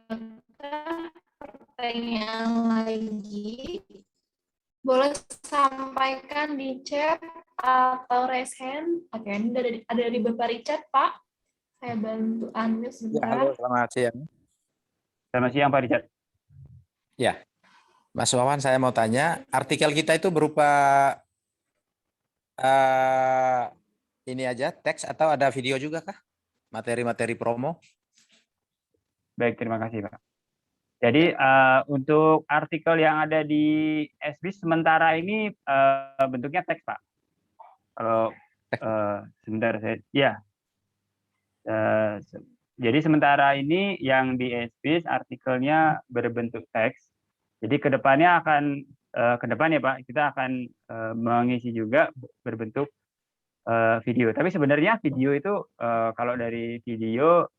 pertanyaan lagi, boleh sampaikan di chat atau raise hand. Oke, ini ada dari Bapak Richard, Pak. Saya bantu unmute sebentar.
Ya, halo, selamat siang.
Selamat siang Pak Richard.
Ya, Mas Wawan, saya mau tanya, artikel kita itu berupa ini aja teks atau ada video juga kah? Materi-materi promo?
Baik, terima kasih Pak. Jadi untuk artikel yang ada di SBIS sementara ini bentuknya teks Pak. Kalau sebentar saya, ya. Jadi sementara ini yang di SBIS artikelnya berbentuk teks. Jadi kedepannya ya Pak, kita akan mengisi juga berbentuk video. Tapi sebenarnya video itu kalau dari video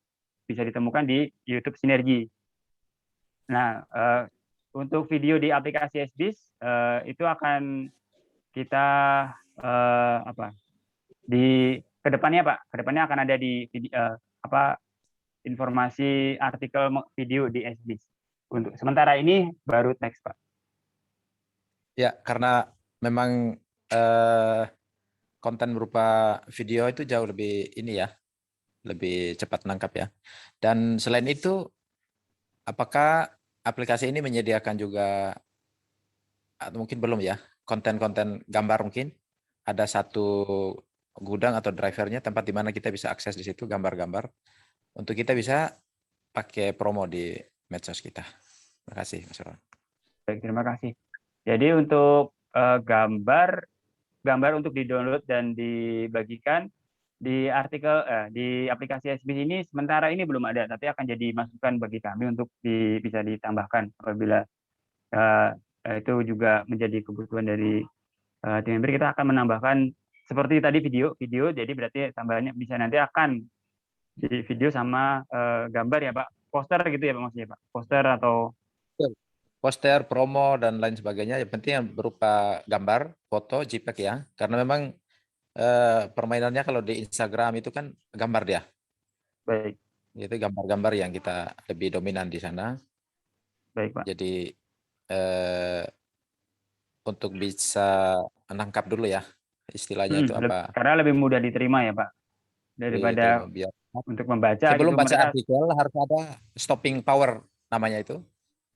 bisa ditemukan di YouTube Sinergi. Nah, untuk video di aplikasi SBIS itu akan kita di kedepannya Pak, kedepannya akan ada di informasi artikel video di SBIS. Untuk sementara ini baru teks Pak.
Ya, karena memang konten berupa video itu jauh lebih ini ya, lebih cepat nangkap ya. Dan selain itu, apakah aplikasi ini menyediakan juga, atau mungkin belum ya, konten-konten gambar mungkin? Ada satu gudang atau drivernya, tempat di mana kita bisa akses di situ gambar-gambar, untuk kita bisa pakai promo di medsos kita. Terima kasih, Mas Ron.
Baik, terima kasih. Jadi untuk gambar untuk di-download dan dibagikan di artikel di aplikasi SBIS ini sementara ini belum ada, tapi akan jadi masukan bagi kami untuk bisa ditambahkan apabila itu juga menjadi kebutuhan dari tim member. Kita akan menambahkan seperti tadi video, jadi berarti tambahannya bisa nanti akan jadi video sama gambar ya Pak, poster gitu ya Pak maksudnya Pak, poster atau
poster, promo, dan lain sebagainya. Yang penting yang berupa gambar, foto, JPEG ya. Karena memang permainannya kalau di Instagram itu kan gambar dia.
Baik.
Itu gambar-gambar yang kita lebih dominan di sana.
Baik Pak.
Jadi untuk bisa menangkap dulu ya istilahnya itu apa.
Karena lebih mudah diterima ya Pak daripada untuk membaca.
Sebelum
gitu,
baca artikel harus ada stopping power namanya itu.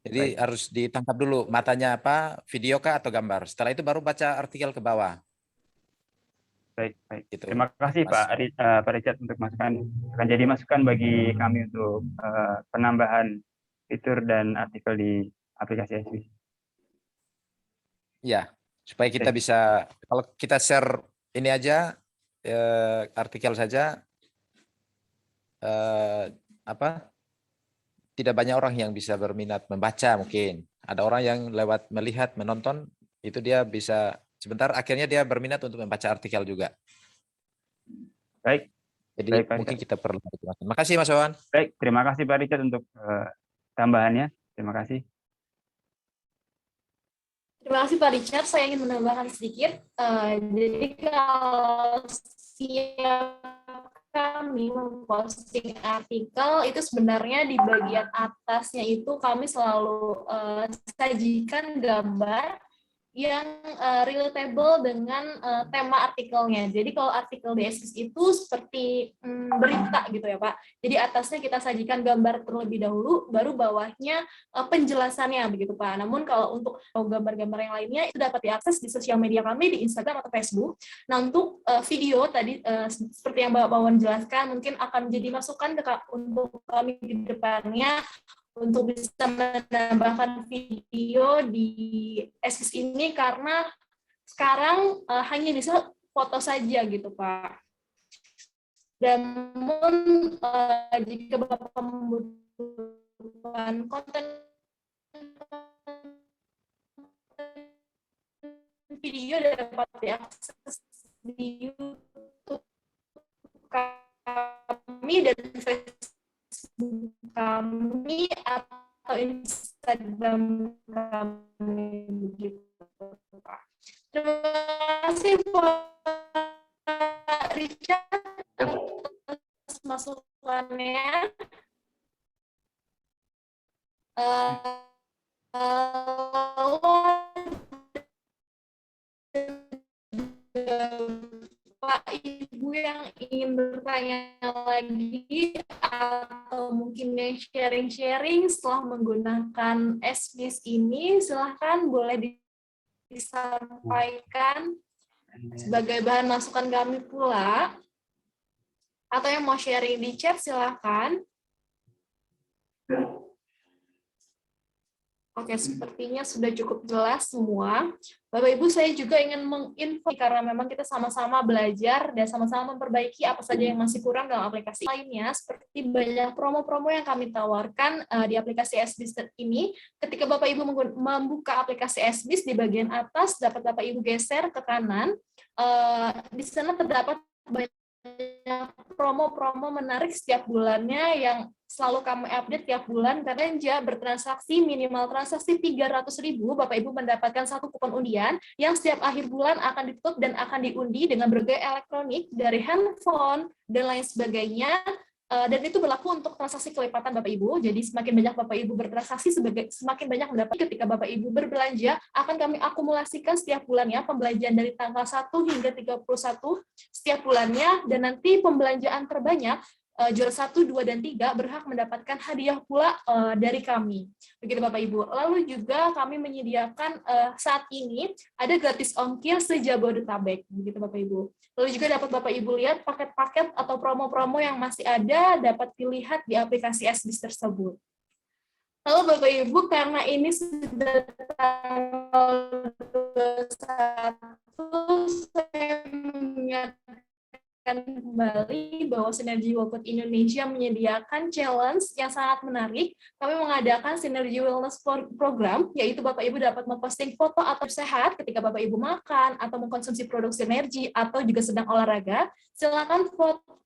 Jadi harus ditangkap dulu matanya apa, video kah atau gambar. Setelah itu baru baca artikel ke bawah.
Baik.
Gitu,
terima kasih Pak Richard untuk masukan. Akan jadi masukan bagi kami untuk penambahan fitur dan artikel di aplikasi SBIS. Ya,
supaya kita bisa, kalau kita share ini aja artikel saja, tidak banyak orang yang bisa berminat membaca mungkin. Ada orang yang lewat melihat, menonton, itu dia bisa sebentar, akhirnya dia berminat untuk membaca artikel juga.
Baik.
Jadi mungkin kita perlu. Terima kasih Mas Wawan.
Baik, terima kasih Pak Richard untuk tambahannya. Terima kasih.
Terima kasih Pak Richard. Saya ingin menambahkan sedikit. Jadi kalau kami memposting artikel itu sebenarnya di bagian atasnya itu kami selalu sajikan gambar yang relatable dengan tema artikelnya. Jadi kalau artikel di SBIS itu seperti berita gitu ya Pak. Jadi atasnya kita sajikan gambar terlebih dahulu, baru bawahnya penjelasannya begitu Pak. Namun kalau untuk gambar-gambar yang lainnya itu dapat diakses di sosial media kami di Instagram atau Facebook. Nah untuk video tadi seperti yang Bapak Wawan jelaskan mungkin akan jadi masukan untuk kami di depannya untuk bisa menambahkan video di SBIS ini karena sekarang hanya bisa foto saja gitu Pak. Namun jika Bapak membutuhkan konten video dapat diakses di YouTube kami dan Facebook kami atau Instagram kami begitu Pak. Terima kasih Pak Richard atas masukannya. Pak Ibu yang ingin bertanya lagi atau mungkin yang sharing-sharing setelah menggunakan SBIS ini, silahkan boleh disampaikan. sebagai bahan masukan kami pula. Atau yang mau sharing di chat silahkan. Oke, sepertinya sudah cukup jelas semua. Bapak Ibu, saya juga ingin menginfo karena memang kita sama-sama belajar dan sama-sama memperbaiki apa saja yang masih kurang dalam aplikasi lainnya, seperti banyak promo-promo yang kami tawarkan di aplikasi SBIS ini. Ketika Bapak Ibu membuka aplikasi SBIS, di bagian atas dapat Bapak Ibu geser ke kanan. Di sana terdapat banyak promo-promo menarik setiap bulannya yang selalu kami update tiap bulan. Karena bertransaksi minimal transaksi 300.000, Bapak Ibu mendapatkan satu kupon undian yang setiap akhir bulan akan ditutup dan akan diundi dengan berbagai elektronik dari handphone dan lain sebagainya. Dan itu berlaku untuk transaksi kelipatan Bapak Ibu. Jadi semakin banyak Bapak Ibu bertransaksi, semakin banyak mendapat. Ketika Bapak Ibu berbelanja, akan kami akumulasikan setiap bulannya pembelanjaan dari tanggal 1 hingga 31 setiap bulannya, dan nanti pembelanjaan terbanyak juara 1, 2, dan 3 berhak mendapatkan hadiah pula dari kami. Begitu Bapak Ibu. Lalu juga kami menyediakan saat ini ada gratis ongkir se-Jabodetabek. Begitu Bapak Ibu. Lalu juga dapat Bapak Ibu lihat paket-paket atau promo-promo yang masih ada dapat dilihat di aplikasi SBIS tersebut. Lalu Bapak Ibu, karena ini sudah tanggal 21, saya mengingatkan kembali bahwa Sinergi Workout Indonesia menyediakan challenge yang sangat menarik. Kami mengadakan Sinergi Wellness Program, yaitu Bapak Ibu dapat memposting foto atau sehat ketika Bapak Ibu makan atau mengkonsumsi produk sinergi atau juga sedang olahraga. Silakan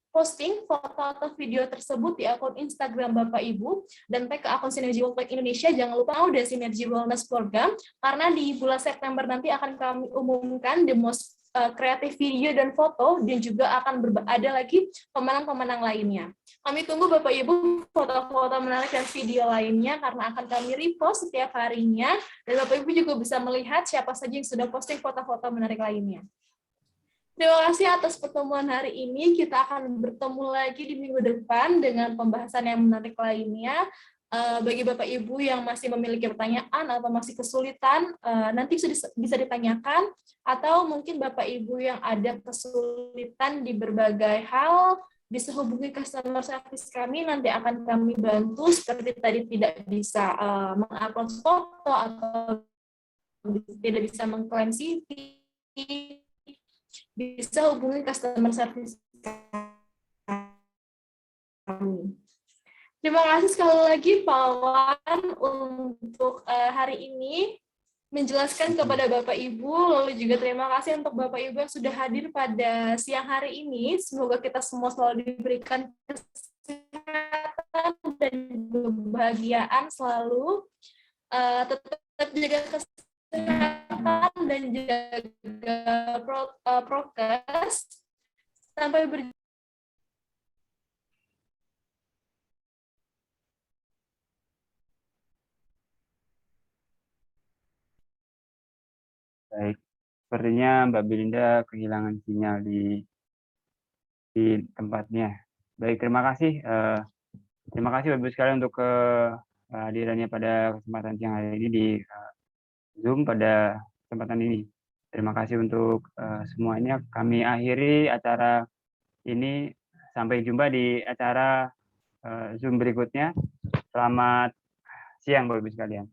posting foto atau video tersebut di akun Instagram Bapak Ibu dan tag ke akun Sinergi Workout Indonesia. Jangan lupa udah Sinergi Wellness Program, karena di bulan September nanti akan kami umumkan the most kreatif video dan foto, dan juga akan ada lagi pemenang-pemenang lainnya. Kami tunggu Bapak Ibu foto-foto menarik dan video lainnya, karena akan kami repost setiap harinya, dan Bapak Ibu juga bisa melihat siapa saja yang sudah posting foto-foto menarik lainnya. Terima kasih atas pertemuan hari ini. Kita akan bertemu lagi di minggu depan dengan pembahasan yang menarik lainnya. Bagi Bapak Ibu yang masih memiliki pertanyaan atau masih kesulitan, nanti bisa ditanyakan, atau mungkin Bapak Ibu yang ada kesulitan di berbagai hal, bisa hubungi customer service kami, nanti akan kami bantu. Seperti tadi tidak bisa mengupload foto atau tidak bisa mengklaim CV, bisa hubungi customer service kami. Terima kasih sekali lagi Pak Wawan untuk hari ini menjelaskan kepada Bapak Ibu, lalu juga terima kasih untuk Bapak Ibu yang sudah hadir pada siang hari ini. Semoga kita semua selalu diberikan kesehatan dan kebahagiaan selalu. Tetap jaga kesehatan dan jaga prokes. Sampai berjumpa.
Baik, sepertinya Mbak Belinda kehilangan sinyal di tempatnya. Baik, terima kasih. Terima kasih Bapak Ibu sekalian untuk kehadirannya pada kesempatan siang hari ini di Zoom pada kesempatan ini. Terima kasih untuk semuanya. Kami akhiri acara ini. Sampai jumpa di acara Zoom berikutnya. Selamat siang Bapak Ibu sekalian.